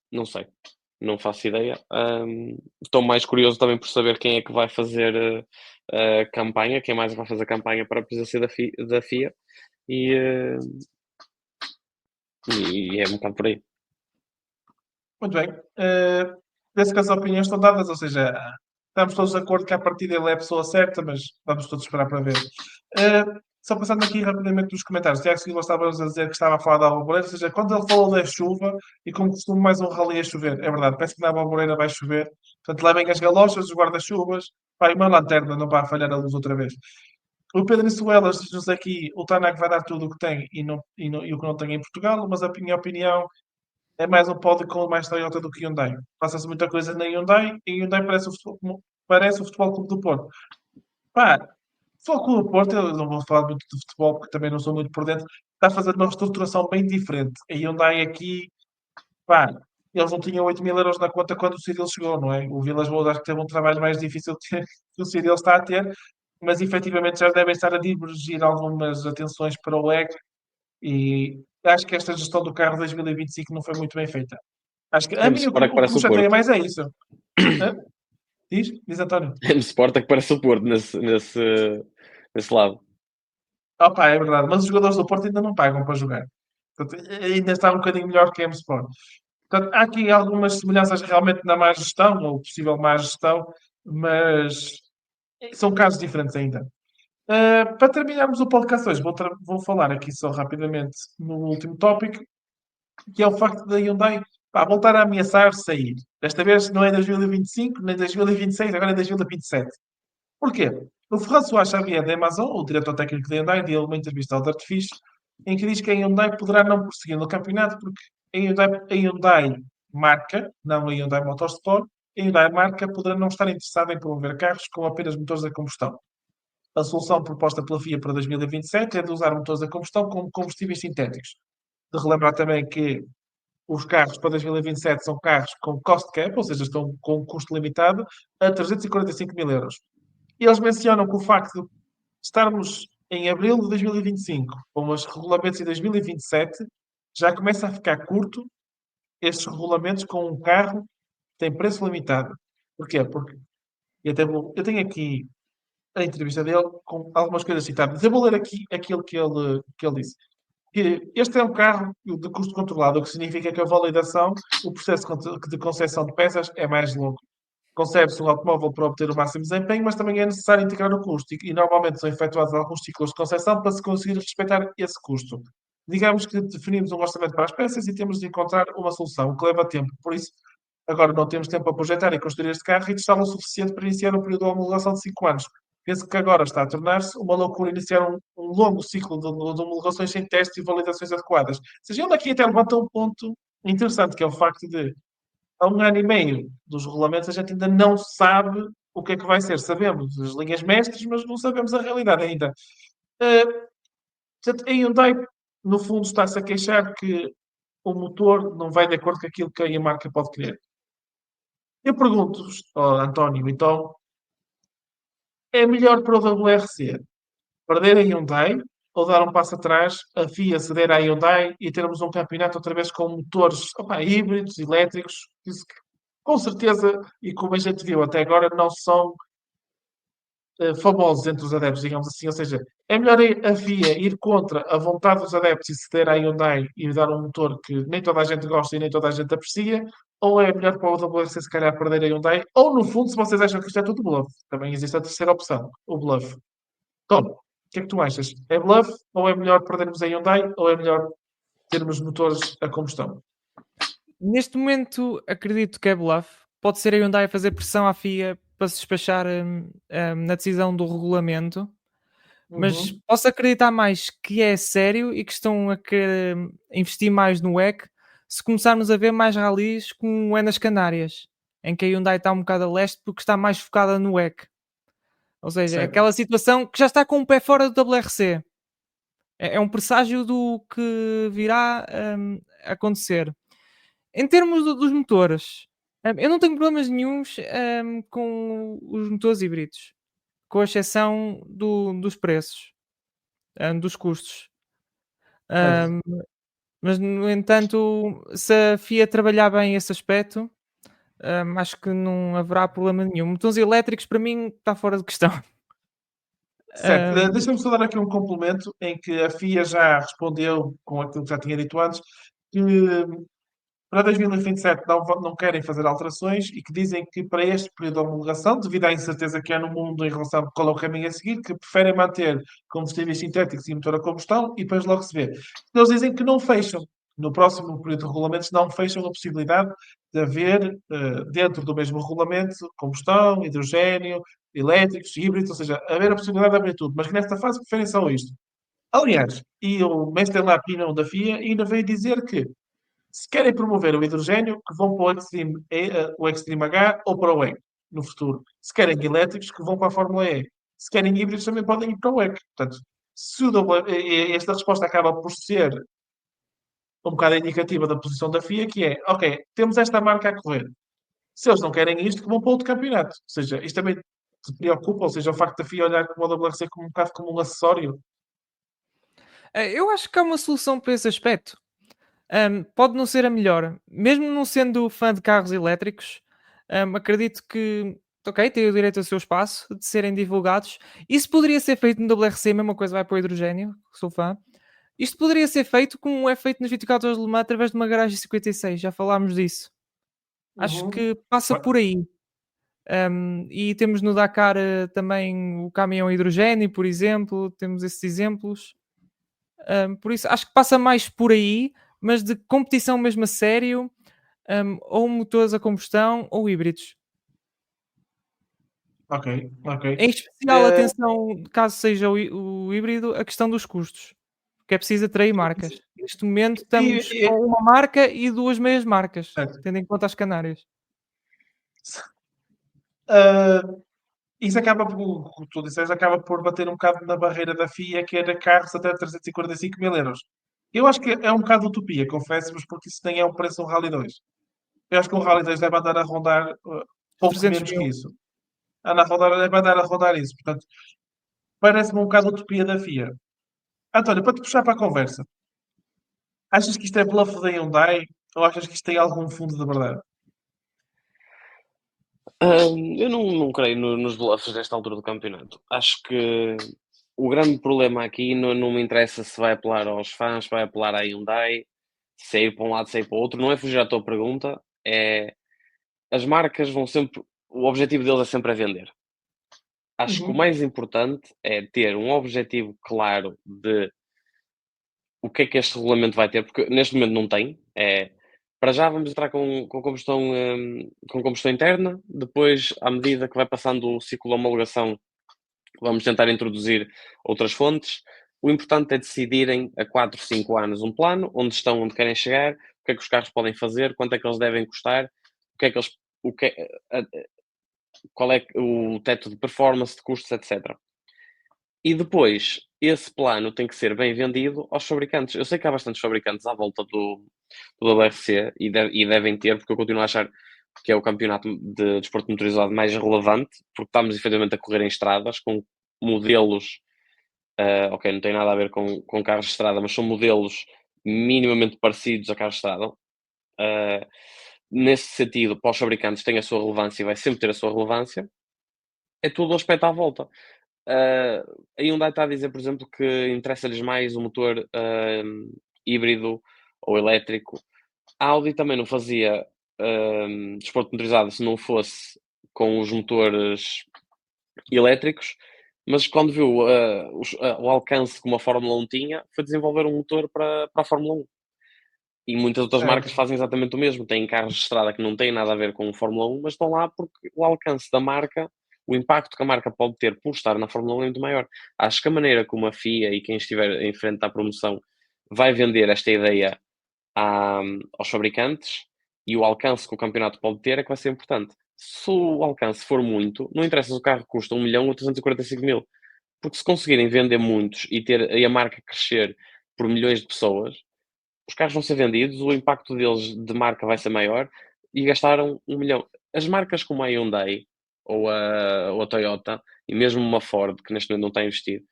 não sei, não faço ideia. Estou mais curioso também por saber quem é que vai fazer a campanha, quem mais vai fazer campanha para a presidência da FIA e, e é um bocado por aí. Muito bem. Penso que as opiniões estão dadas, ou seja, estamos todos de acordo que a partida ele é a pessoa certa, mas vamos todos esperar para ver. Só passando aqui rapidamente nos comentários, Tiago Silva estava a dizer que estava a falar da Alboreira, ou seja, quando ele falou da chuva, e como costumo mais um rally a chover, é verdade, parece que na Alboreira vai chover, portanto levem as galochas, os guarda-chuvas, vai uma lanterna, não vai falhar a luz outra vez. O Pedro Suelas diz-nos aqui, o Tanak vai dar tudo o que tem e o que não tem em Portugal, mas a minha opinião é mais um pódio com mais Toyota do que Hyundai. Passa-se muita coisa na Hyundai e Hyundai parece o Futebol Clube do Porto. Pá, o Futebol Clube do Porto, eu não vou falar muito de futebol porque também não sou muito por dentro, está a fazer uma reestruturação bem diferente. A Hyundai aqui, pá, eles não tinham 8.000 € na conta quando o Cyril chegou, não é? O Vilas Boas acho que teve um trabalho mais difícil que o Cyril está a ter, mas efetivamente já devem estar a divergir algumas atenções para o WEC e acho que esta gestão do carro 2025 não foi muito bem feita. Acho que a mim M-Sport é que o que parece me o chateia Porto. mais é isso. Hã? Diz António. M-Sport é que parece o Porto nesse lado. Opa, é verdade, mas os jogadores do Porto ainda não pagam para jogar. Portanto, ainda está um bocadinho melhor que a M-Sport. Portanto, há aqui algumas semelhanças realmente na má gestão, ou possível má gestão, mas são casos diferentes ainda. Para terminarmos o podcast hoje, vou falar aqui só rapidamente no último tópico, que é o facto da Hyundai pá, voltar a ameaçar sair. Desta vez não é 2025, nem 2026, agora é 2027. Porquê? O François Xavier da Amazon, o diretor técnico da Hyundai, deu uma entrevista ao Dirt Fish, em que diz que a Hyundai poderá não prosseguir no campeonato porque a Hyundai marca, não a Hyundai Motorsport, a Hyundai marca poderá não estar interessada em promover carros com apenas motores a combustão. A solução proposta pela FIA para 2027 é de usar motores a combustão como combustíveis sintéticos. De relembrar também que os carros para 2027 são carros com cost cap, ou seja, estão com um custo limitado a 345.000 €. E eles mencionam que o facto de estarmos em abril de 2025, com os regulamentos em 2027, já começa a ficar curto estes regulamentos com um carro que tem preço limitado. Porquê? Porque eu tenho aqui a entrevista dele com algumas coisas citadas. Eu vou ler aqui aquilo que ele disse. Que este é um carro de custo controlado, o que significa que a validação, o processo de concessão de peças é mais longo. Concebe-se um automóvel para obter o máximo desempenho, mas também é necessário integrar o custo e normalmente são efetuados alguns ciclos de concessão para se conseguir respeitar esse custo. Digamos que definimos um orçamento para as peças e temos de encontrar uma solução, o que leva tempo. Por isso, agora não temos tempo para projetar e construir este carro e testá-lo o suficiente para iniciar um período de homologação de 5 anos. Penso que agora está a tornar-se uma loucura iniciar um longo ciclo de homologações sem testes e validações adequadas. Ou seja, ele aqui até levanta um ponto interessante, que é o facto de há 1 ano e meio dos regulamentos, a gente ainda não sabe o que é que vai ser. Sabemos as linhas mestres, mas não sabemos a realidade ainda. Portanto, a Hyundai, no fundo, está-se a queixar que o motor não vai de acordo com aquilo que a marca pode querer. Eu pergunto-vos, António, então, é melhor para o WRC perder a Hyundai ou dar um passo atrás, a FIA ceder à Hyundai e termos um campeonato outra vez com motores híbridos, elétricos, isso que, com certeza, e como a gente viu até agora, não são famosos entre os adeptos, digamos assim. Ou seja, é melhor a FIA ir contra a vontade dos adeptos e ceder à Hyundai e dar um motor que nem toda a gente gosta e nem toda a gente aprecia, ou é melhor para o WRC se calhar perder a Hyundai, ou no fundo, se vocês acham que isto é tudo bluff, também existe a terceira opção, o bluff. Tom, o que é que tu achas? É bluff ou é melhor perdermos a Hyundai ou é melhor termos motores a combustão? Neste momento, acredito que é bluff. Pode ser a Hyundai a fazer pressão à FIA para se despachar na decisão do regulamento, mas Uhum. posso acreditar mais que é sério e que estão a querer investir mais no WEC se começarmos a ver mais ralis como é nas Canárias, em que a Hyundai está um bocado a leste porque está mais focada no WEC. Ou seja, é Certo. aquela situação que já está com o pé fora do WRC. É um presságio do que virá acontecer. Em termos dos motores, eu não tenho problemas nenhuns com os motores híbridos, com exceção dos preços, dos custos. Certo. Hum, mas, no entanto, se a FIA trabalhar bem esse aspecto, acho que não haverá problema nenhum. Motores elétricos, para mim, está fora de questão. Certo. Hum, Deixa-me só dar aqui um complemento em que a FIA já respondeu com aquilo que já tinha dito antes, que para 2027 não querem fazer alterações e que dizem que para este período de homologação, devido à incerteza que há no mundo em relação a qual é o caminho a seguir, que preferem manter combustíveis sintéticos e motor a combustão e depois logo se vê. Eles dizem que não fecham. No próximo período de regulamentos não fecham a possibilidade de haver, dentro do mesmo regulamento, combustão, hidrogênio, elétricos, híbridos, ou seja, haver a possibilidade de abrir tudo, mas que nesta fase preferem só isto. Aliás, e o Mestre Lapino da FIA ainda veio dizer que se querem promover o hidrogênio, que vão para o Extreme H ou para o E no futuro. Se querem elétricos, que vão para a Fórmula E. Se querem híbridos, também podem ir para o EC. Portanto, se esta resposta acaba por ser um bocado indicativa da posição da FIA, que é, ok, temos esta marca a correr. Se eles não querem isto, que vão para outro campeonato. Ou seja, isto também te preocupa, ou seja, o facto da FIA olhar como o WRC como um bocado como um acessório. eu acho que há uma solução para esse aspecto. Pode não ser a melhor, mesmo não sendo fã de carros elétricos, acredito que, ok, tem o direito ao seu espaço de serem divulgados. Isso poderia ser feito no WRC, a mesma coisa vai para o hidrogênio, que sou fã. Isto poderia ser feito como é feito nos 24 horas de Le Mans através de uma garagem 56, já falámos disso. Acho Uhum. que passa por aí. E temos no Dakar também o caminhão hidrogênio, por exemplo, temos esses exemplos. Por isso, acho que passa mais por aí, mas de competição mesmo a sério, ou motores a combustão ou híbridos. Ok, ok. Em especial, Eh, atenção, caso seja o híbrido, a questão dos custos, porque é preciso atrair marcas. Neste momento estamos e- com uma marca e duas meias marcas, certo. tendo em conta as Canárias. Ah, isso acaba por, como tu disseste, acaba por bater um bocado na barreira da FIA, que era carros até 345 mil euros. Eu acho que é um bocado utopia, confesso-vos, porque isso nem é o preço de um Rally 2. Eu acho que um Rally 2 deve andar a rondar pouco 300 menos que mil. isso. Deve andar a rondar isso. Portanto, parece-me um bocado utopia da FIA. António, para te puxar para a conversa, achas que isto é bluff da Hyundai ou achas que isto tem algum fundo de verdade? Eu não creio nos bluffs nesta altura do campeonato. Acho que o grande problema aqui não me interessa se vai apelar aos fãs, se vai apelar à Hyundai, se é ir para um lado, se é ir para o outro. Não é fugir à tua pergunta, é as marcas vão sempre. O objetivo deles é sempre a vender. Acho que o mais importante é ter um objetivo claro de o que é que este regulamento vai ter, porque neste momento não tem. Para já vamos entrar com combustão interna, depois, à medida que vai passando o ciclo de homologação, vamos tentar introduzir outras fontes. O importante é decidirem a 4, 5 anos um plano, onde estão, onde querem chegar, o que é que os carros podem fazer, quanto é que eles devem custar, o que é que eles, o que é- qual é o teto de performance, de custos, etc. E depois, esse plano tem que ser bem vendido aos fabricantes. Eu sei que há bastantes fabricantes à volta do WRC e devem ter, porque eu continuo a achar que é o campeonato de desporto motorizado mais relevante, porque estamos efetivamente a correr em estradas com modelos, ok, não tem nada a ver com carros de estrada, mas são modelos minimamente parecidos a carros de estrada. Nesse sentido, para os fabricantes tem a sua relevância e vai sempre ter a sua relevância. É tudo o aspecto à volta. A Hyundai está a dizer, por exemplo, que interessa-lhes mais o motor híbrido ou elétrico. A Audi também não fazia desporto motorizado se não fosse com os motores elétricos, mas quando viu o alcance que uma Fórmula 1 tinha, foi desenvolver um motor para a Fórmula 1. E muitas outras marcas Certo. fazem exatamente o mesmo. Têm carros de estrada que não têm nada a ver com Fórmula 1, mas estão lá porque o alcance da marca, o impacto que a marca pode ter por estar na Fórmula 1 é muito maior. Acho que a maneira como a FIA e quem estiver em frente à promoção vai vender esta ideia aos fabricantes e o alcance que o campeonato pode ter é que vai ser importante. Se o alcance for muito, não interessa se o carro custa 1 milhão ou 345 mil, porque se conseguirem vender muitos e a marca crescer por milhões de pessoas, os carros vão ser vendidos, o impacto deles de marca vai ser maior e gastaram 1 milhão. As marcas como a Hyundai ou a Toyota e mesmo uma Ford, que neste momento não está investido,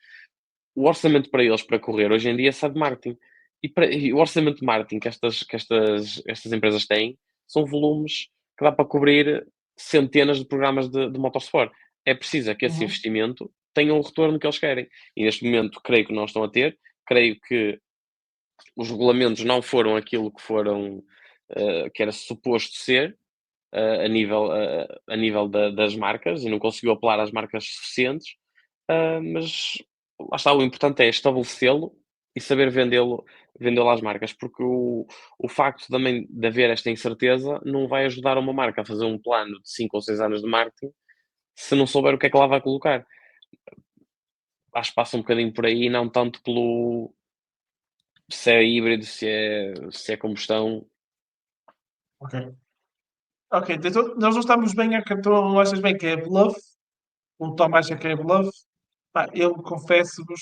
o orçamento para eles para correr hoje em dia é de marketing. E o orçamento de marketing que estas empresas têm são volumes que dá para cobrir centenas de programas de motorsport. É preciso é que esse investimento tenha o retorno que eles querem. E neste momento creio que não estão a ter. Creio que os regulamentos não foram aquilo que foram que era suposto ser a nível das marcas e não conseguiu apelar às marcas suficientes, mas lá está, o importante é estabelecê-lo e saber vendê-lo às marcas, porque o facto também de haver esta incerteza não vai ajudar uma marca a fazer um plano de 5 ou 6 anos de marketing se não souber o que é que lá vai colocar. Acho que passa um bocadinho por aí, não tanto pelo se é híbrido, se é combustão. Ok. Ok, então nós não estamos bem a tu não achas bem que é bluff? O Tom acha que é bluff? Pá, eu confesso-vos,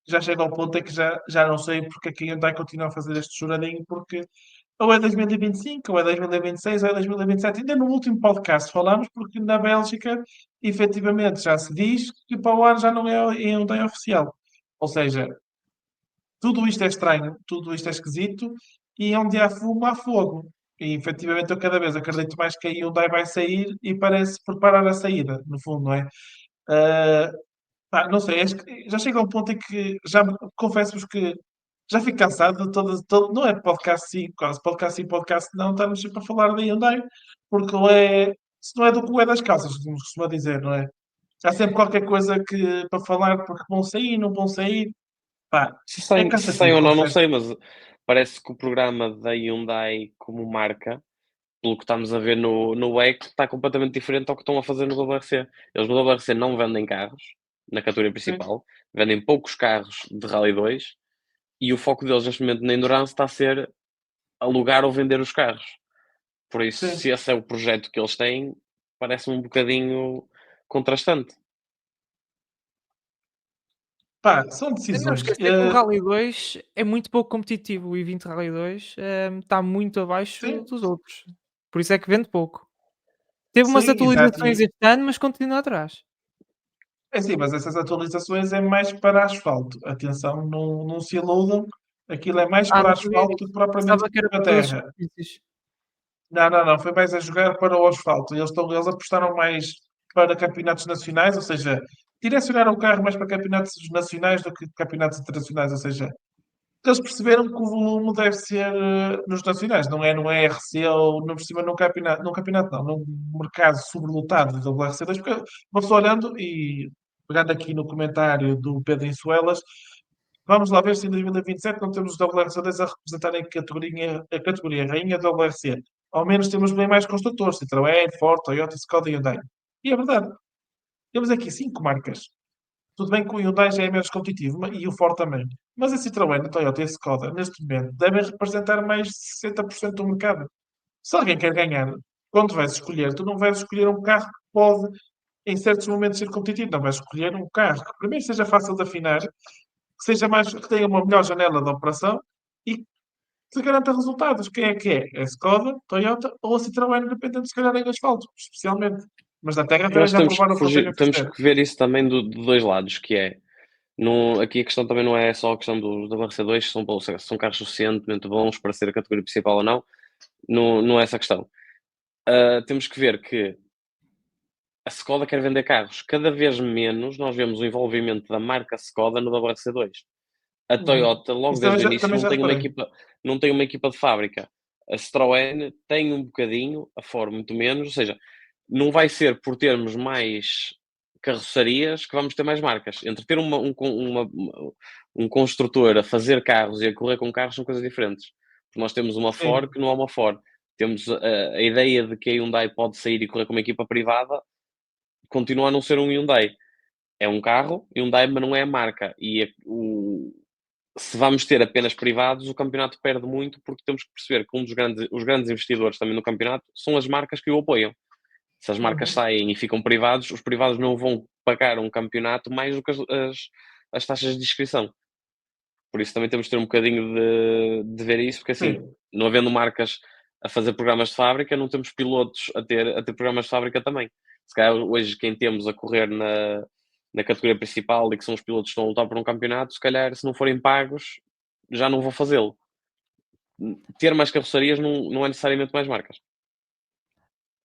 já chego ao ponto em que já não sei porque é que a Hyundai continua a fazer este choradinho, porque ou é 2025, ou é 2026, ou é 2027. Ainda no último podcast falámos, porque na Bélgica, efetivamente, já se diz que para o ano já não é a Hyundai oficial. Ou seja, tudo isto é estranho, tudo isto é esquisito, e onde há fumo, há fogo. E efetivamente eu cada vez acredito mais que a Hyundai vai sair e parece preparar a saída, no fundo, não é? Ah, pá, não sei, acho que já chega a um ponto em que confesso-vos que já fico cansado de não é podcast sim, quase podcast sim, podcast não, estamos sempre a falar da Hyundai, porque se não é do cu é das calças, como se costuma dizer, não é? Há sempre qualquer coisa para falar, porque vão sair, não vão sair. Pá, é Se sai cansativo, ou não confesso. sei, mas parece que o programa da Hyundai como marca, pelo que estamos a ver no WEC, está completamente diferente ao que estão a fazer no WRC. Eles no WRC não vendem carros na categoria Sim, principal, vendem poucos carros de Rally 2 e o foco deles neste momento na Endurance está a ser alugar ou vender os carros. Por isso, sim. se esse é o projeto que eles têm, parece-me um bocadinho contrastante. Pá, são Não decisões. esquecer que o Rally 2 é muito pouco competitivo, o i20 Rally 2, está muito abaixo Sim, dos outros. Por isso é que vende pouco. Teve umas sim, exato. atualizações este ano, mas continua atrás. É sim, mas essas atualizações é mais para asfalto. Atenção, não se iludam. Aquilo é mais para Não sabia asfalto do disso. que propriamente Pensava que era para para todas as terra. superfícies. Não, foi mais a jogar para o asfalto. Eles apostaram mais para campeonatos nacionais, ou seja, direcionaram o carro mais para campeonatos nacionais do que campeonatos internacionais, ou seja, eles perceberam que o volume deve ser nos nacionais, não é no ERC ou no por cima num campeonato não, num mercado sobrelotado do WRC2, porque uma pessoa olhando e pegando aqui no comentário do Pedro Insuelas, vamos lá ver se em 2027 não temos os WRC2 a representarem a categoria rainha do WRC. Ao menos temos bem mais construtores, Citroën, Ford, Toyota, Skoda e Hyundai. E é verdade, temos aqui 5 marcas. Tudo bem que o Hyundai já é menos competitivo e o Ford também. Mas a Citroën, a Toyota e a Skoda, neste momento, devem representar mais de 60% do mercado. Se alguém quer ganhar, quando vais escolher, tu não vais escolher um carro que pode, em certos momentos, ser competitivo. Não vais escolher um carro que, primeiro, seja fácil de afinar, que seja mais, que tenha uma melhor janela de operação e que te garanta resultados. Quem é que é? É a Skoda, Toyota ou a Citroën, dependendo se calhar em asfalto, especialmente. Mas na Terra Eu também acho que já temos que provaram o que conseguem fugir, temos fazer. que ver isso também de dois lados, que é, aqui a questão também não é só a questão do WRC2, se são carros suficientemente bons para ser a categoria principal ou não, não é essa a questão. Temos que ver que a Skoda quer vender carros. Cada vez menos nós vemos o envolvimento da marca Skoda no WRC2. A Uhum. Toyota, logo Isso também desde o já, início, também já reparei. não tem uma equipa de fábrica. A Citroën tem um bocadinho, a Ford muito menos, ou seja, não vai ser por termos mais carrocerias que vamos ter mais marcas. Entre ter um construtor a fazer carros e a correr com carros são coisas diferentes. Porque nós temos uma Ford Sim. que não é uma Ford. Temos a ideia de que a Hyundai pode sair e correr com uma equipa privada, continua a não ser um Hyundai. É um carro, Hyundai, mas não é a marca. Se vamos ter apenas privados, o campeonato perde muito, porque temos que perceber que os grandes investidores também no campeonato são as marcas que o apoiam. Se as marcas Uhum. saem e ficam privados, os privados não vão pagar um campeonato mais do que as taxas de inscrição. Por isso também temos de ter um bocadinho de ver isso, porque assim, Sim. não havendo marcas a fazer programas de fábrica, não temos pilotos a ter programas de fábrica também. Se calhar hoje quem temos a correr na categoria principal e que são os pilotos que estão a lutar por um campeonato, se calhar se não forem pagos, já não vão fazê-lo. Ter mais carrocerias não é necessariamente mais marcas.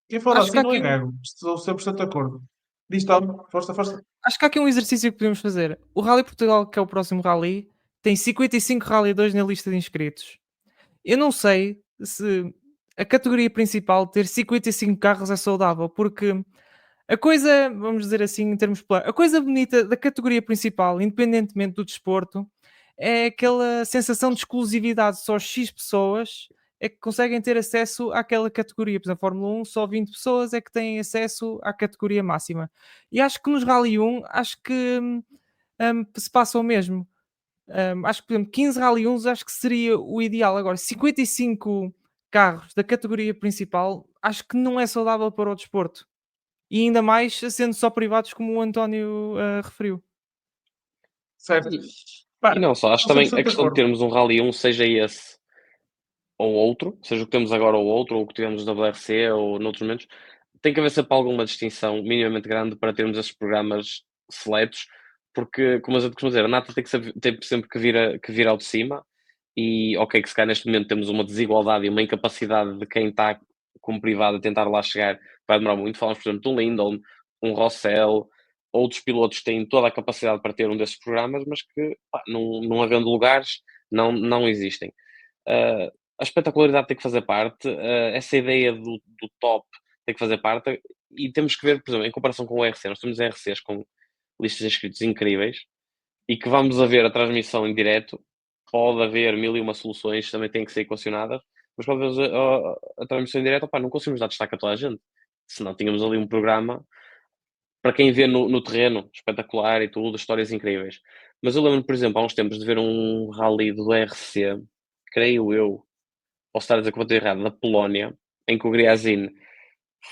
Quem fala Acho que assim há não é aqui um, gago. Estou 100% de acordo. Diz, Tom. Força, força. acho que há aqui um exercício que podemos fazer. O Rally Portugal, que é o próximo Rally, tem 55 Rally 2 na lista de inscritos. Eu não sei se a categoria principal ter 55 carros é saudável, porque a coisa, vamos dizer assim, em termos a coisa bonita da categoria principal, independentemente do desporto, é aquela sensação de exclusividade. Só X pessoas é que conseguem ter acesso àquela categoria. Por exemplo, a Fórmula 1, só 20 pessoas é que têm acesso à categoria máxima. E acho que nos Rally 1, acho que se passa o mesmo. Acho que, por exemplo, 15 Rally 1 acho que seria o ideal. Agora, 55 carros da categoria principal, acho que não é saudável para o desporto. E ainda mais sendo só privados, como o António referiu. Certo. E, e Pá, não só, acho estou também a 100% de questão de acordo. termos um Rally 1, seja esse ou outro, seja o que temos agora ou outro, ou o que tivemos na WRC ou noutros momentos, tem que haver sempre alguma distinção minimamente grande para termos esses programas seletos, porque, como a gente costuma dizer, a nata tem sempre que vir ao de cima, e ok, que se calhar neste momento temos uma desigualdade e uma incapacidade de quem está como privado a tentar lá chegar, vai demorar muito. Falamos, por exemplo, de um Lindholm, um Rossell, outros pilotos têm toda a capacidade para ter um desses programas, mas que, pá, não havendo lugares, não existem. Uh, a espetacularidade tem que fazer parte, essa ideia do top tem que fazer parte, e temos que ver, por exemplo, em comparação com o ERC, nós temos ERCs com listas de inscritos incríveis, e que vamos a ver a transmissão em direto, pode haver mil e uma soluções, também têm que ser equacionadas, mas pode haver a transmissão em direto, opá, não conseguimos dar destaque a toda a gente, senão tínhamos ali um programa, para quem vê no terreno, espetacular e tudo, histórias incríveis. Mas eu lembro, por exemplo, há uns tempos de ver um rally do ERC, creio eu, posso estar a dizer que vou ter errado, da Polónia, em que o Griazin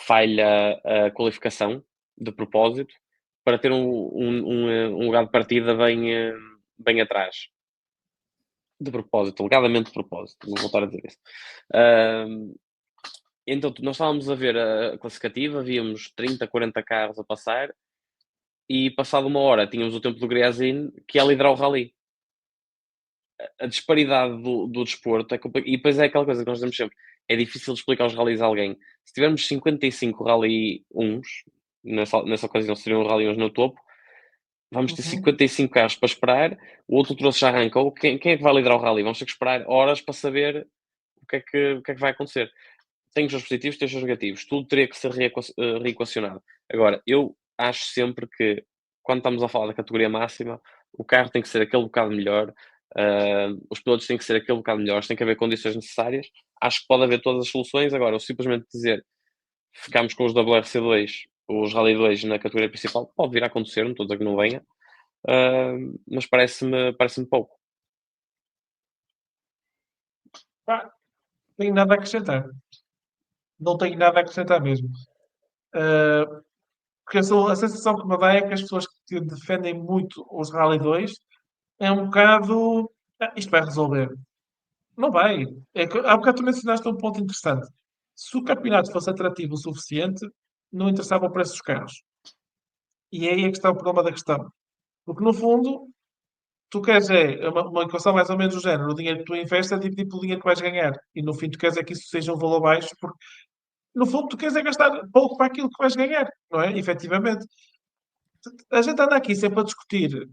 falha a qualificação de propósito para ter um lugar de partida bem atrás. De propósito, alegadamente de propósito, não vou estar a dizer isso. Então, nós estávamos a ver a classificativa, víamos 30, 40 carros a passar, e passado uma hora tínhamos o tempo do Griazin, que é liderar o rally. A disparidade do desporto e depois é aquela coisa que nós dizemos sempre, é difícil de explicar os rallies a alguém. Se tivermos 55 rally 1s, nessa ocasião seriam rally 1s no topo, vamos ter 55 carros para esperar, o outro trouxe já arrancou, quem é que vai liderar o rally? Vamos ter que esperar horas para saber o que é que vai acontecer. Tem os seus positivos, tem os seus negativos, tudo teria que ser reequacionado. Agora, eu acho sempre que, quando estamos a falar da categoria máxima, o carro tem que ser aquele bocado melhor, os pilotos têm que ser aquele bocado melhores, tem que haver condições necessárias. Acho que pode haver todas as soluções. Agora, eu simplesmente dizer ficamos com os WRC2, os Rally 2 na categoria principal, pode vir a acontecer, não estou a dizer que não venha, mas parece-me pouco. Pá, tenho nada a acrescentar. Não tenho nada a acrescentar mesmo. Porque a sensação que me dá é que as pessoas que defendem muito os Rally 2 é um bocado. Isto vai resolver. Não vai. Há bocado tu mencionaste um ponto interessante. Se o campeonato fosse atrativo o suficiente, não interessava o preço dos carros. E é aí é que está o problema da questão. Porque, no fundo, tu queres uma equação mais ou menos do género. O dinheiro que tu investes é dividir pelo dinheiro que vais ganhar. E, no fim, tu queres é que isso seja um valor baixo, porque, no fundo, tu queres é gastar pouco para aquilo que vais ganhar. Não é? Efetivamente. A gente anda aqui sempre a discutir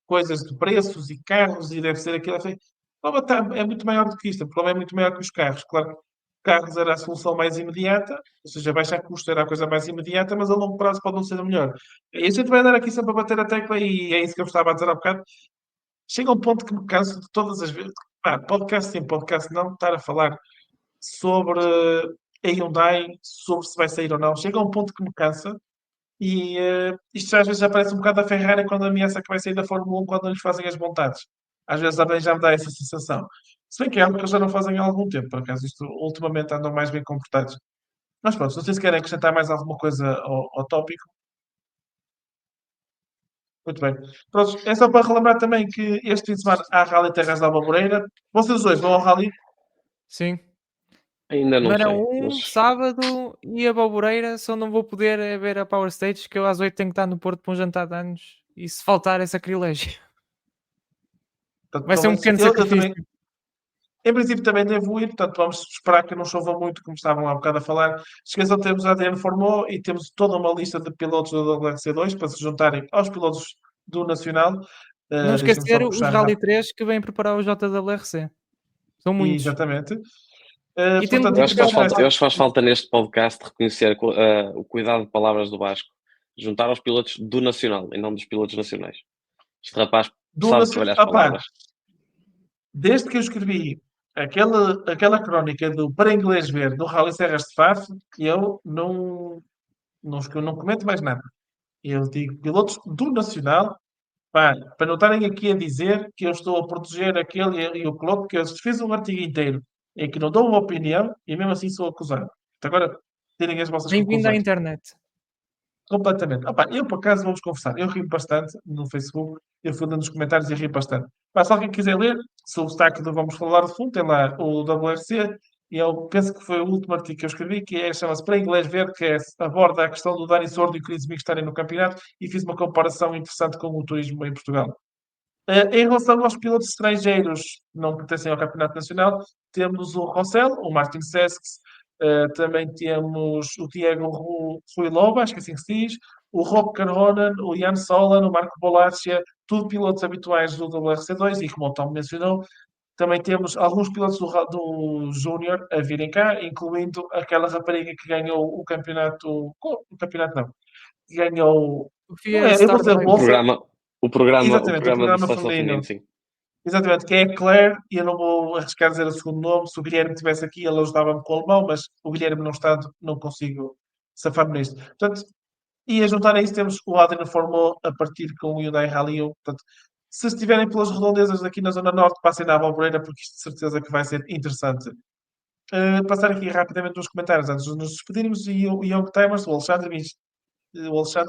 coisas de preços e carros e deve ser aquilo. Assim. O problema é muito maior do que isto. O problema é muito maior que os carros. Claro que carros era a solução mais imediata, ou seja, baixar custo era a coisa mais imediata, mas a longo prazo pode não ser a melhor. E a gente vai andar aqui sempre a bater a tecla e é isso que eu estava a dizer há bocado. Chega um ponto que me canso de todas as vezes, podcast sim, podcast não, estar a falar sobre a Hyundai, sobre se vai sair ou não. Chega um ponto que me cansa e isto às vezes já parece um bocado a Ferrari quando ameaça que vai sair da Fórmula 1 quando não lhes fazem as montagens. Às vezes também já me dá essa sensação. Se bem que é algo que eles já não fazem há algum tempo, por acaso, isto ultimamente andam mais bem comportados. Mas pronto, não sei se querem acrescentar mais alguma coisa ao tópico. Muito bem. Pronto, é só para relembrar também que este fim de semana há Rally Terras da Albaboreira. Vocês dois vão ao Rally? Sim. Ainda não Marão sei, 1, mas sábado, e a Balboreira, só não vou poder ver a Power Stage, que eu às 8 tenho que estar no Porto para um jantar de anos, e se faltar é sacrilégio. Portanto, Vai ser pelo um menos pequeno eu também, sacrifício. em princípio, também devo ir. Portanto, vamos esperar que não chova muito, como estavam há bocado a falar. Esqueçam, temos a ADN Fórmula 1 e temos toda uma lista de pilotos do WRC2 para se juntarem aos pilotos do Nacional. Não Deixem-me só esquecer os puxar Rally rápido. 3 que vêm preparar o JWRC. São muitos. Exatamente. E temos Portanto, o em eu acho que princípio faz Miguel vai falta, ser eu acho que faz falta neste podcast reconhecer o cuidado de palavras do Vasco, juntar aos pilotos do Nacional e não dos pilotos nacionais. Este rapaz do sabe Nacional. escolher as Opá, palavras. desde que eu escrevi aquela crónica do Para Inglês Ver do Rally Serras de Faf, eu não comento mais nada. Eu digo pilotos do Nacional, pá, para não estarem aqui a dizer que eu estou a proteger aquele e o piloto, porque eu fiz um artigo inteiro em que não dou uma opinião e mesmo assim sou acusado. Agora, tirem as vossas Bem-vindo à conclusões. internet. Completamente. Opa, eu, por acaso, vamos confessar, eu ri bastante no Facebook, eu fui dando os comentários e ri bastante. Mas se alguém quiser ler, se o destaque do Vamos Falar de Fundo, tem lá o WRC, e eu penso que foi o último artigo que eu escrevi, que chama-se Para Inglês Ver, que aborda a questão do Dani Sordo e o Chris Mick estarem no campeonato, e fiz uma comparação interessante com o turismo em Portugal. Em relação aos pilotos estrangeiros que não pertencem ao Campeonato Nacional, temos o Rossell, o Martin Sesks, também temos o Diego Rui Loba, acho que é assim que se diz, o Rob Caronan, o Jan Solan, o Marco Bolaccia, tudo pilotos habituais do WRC2 e, como o Tom mencionou, também temos alguns pilotos do Júnior a virem cá, incluindo aquela rapariga que ganhou o campeonato. O campeonato não. Que ganhou. O Não FIA é, eu vou Star dizer O Drive. Bolsa. programa, o programa, o Exatamente, o programa de programa seleção feminino, feminino. sim. Exatamente, que é a Claire, e eu não vou arriscar dizer o segundo nome. Se o Guilherme estivesse aqui, ele ajudava-me com o alemão, mas o Guilherme não estando, não consigo safar-me nisto. Portanto, e a juntar a isso temos o Adrian Formou a partir com o Hyundai Rally 1. Portanto, se estiverem pelas redondezas aqui na Zona Norte, passem na Alboreira, porque isto de certeza que vai ser interessante. Passar aqui rapidamente nos comentários antes de nos despedirmos e o Young Timers, o Alexandre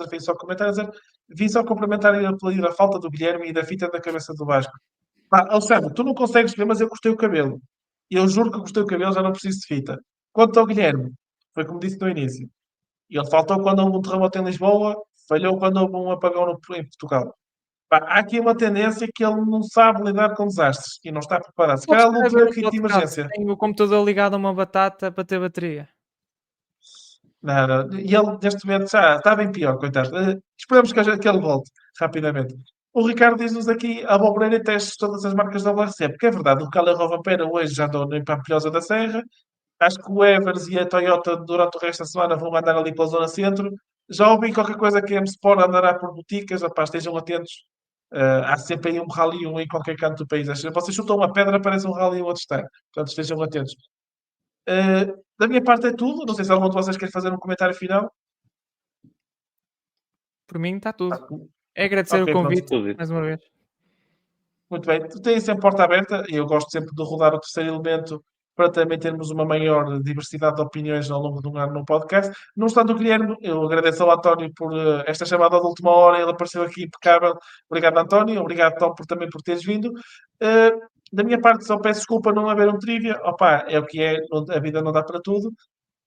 fez só comentário a dizer: vim só complementar e aplaudir a falta do Guilherme e da fita da cabeça do Vasco. Pá, Alexandre, tu não consegues ver, mas eu gostei o cabelo. E eu juro que gostei o cabelo, já não preciso de fita. Quanto ao Guilherme, foi como disse no início. Ele faltou quando houve um terremoto em Lisboa, falhou quando houve um apagão em Portugal. Pá, há aqui uma tendência que ele não sabe lidar com desastres e não está preparado. Se Podes calhar ele não estar a tinha ver o o kit de podcast emergência. sem o computador ligado a uma batata para ter bateria. Não. E ele, neste momento, já está bem pior, coitado. Esperamos que ele volte rapidamente. O Ricardo diz-nos aqui a Abobreira e testes todas as marcas da WRC, porque é verdade, o Cala Rovampera hoje já andou em Pampilhosa da Serra. Acho que o Evers e a Toyota durante o resto da semana vão andar ali pela zona centro. Já ouvi qualquer coisa que a M-Sport andará por boticas, rapaz, estejam atentos. Há sempre aí um rally um em qualquer canto do país. Vocês chutam uma pedra, parece um rally um outro está. Portanto, estejam atentos. Uh, da minha parte é tudo. Não sei se algum de vocês quer fazer um comentário final. Por mim está tudo. Ah, É agradecer o ok, pronto. convite Tudo. mais uma vez. Muito bem. Tu tens sempre porta aberta e eu gosto sempre de rodar o terceiro elemento para também termos uma maior diversidade de opiniões ao longo de um ano no podcast. Não obstante o Guilherme, eu agradeço ao António por esta chamada de última hora, ele apareceu aqui impecável. Obrigado, António. Obrigado, Tom, também por teres vindo. Da minha parte, só peço desculpa não haver um trivia. Opa, é o que é, a vida não dá para tudo.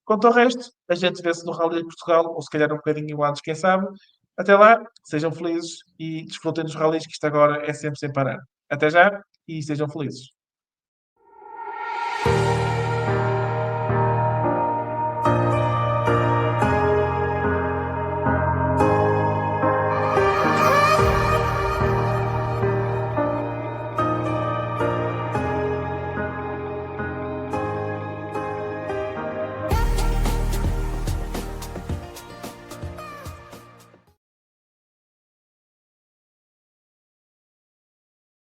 Quanto ao resto, a gente vê-se no Rally de Portugal, ou se calhar um bocadinho antes, quem sabe. Até lá, sejam felizes e desfrutem dos rallies, que isto agora é sempre sem parar. Até já e sejam felizes.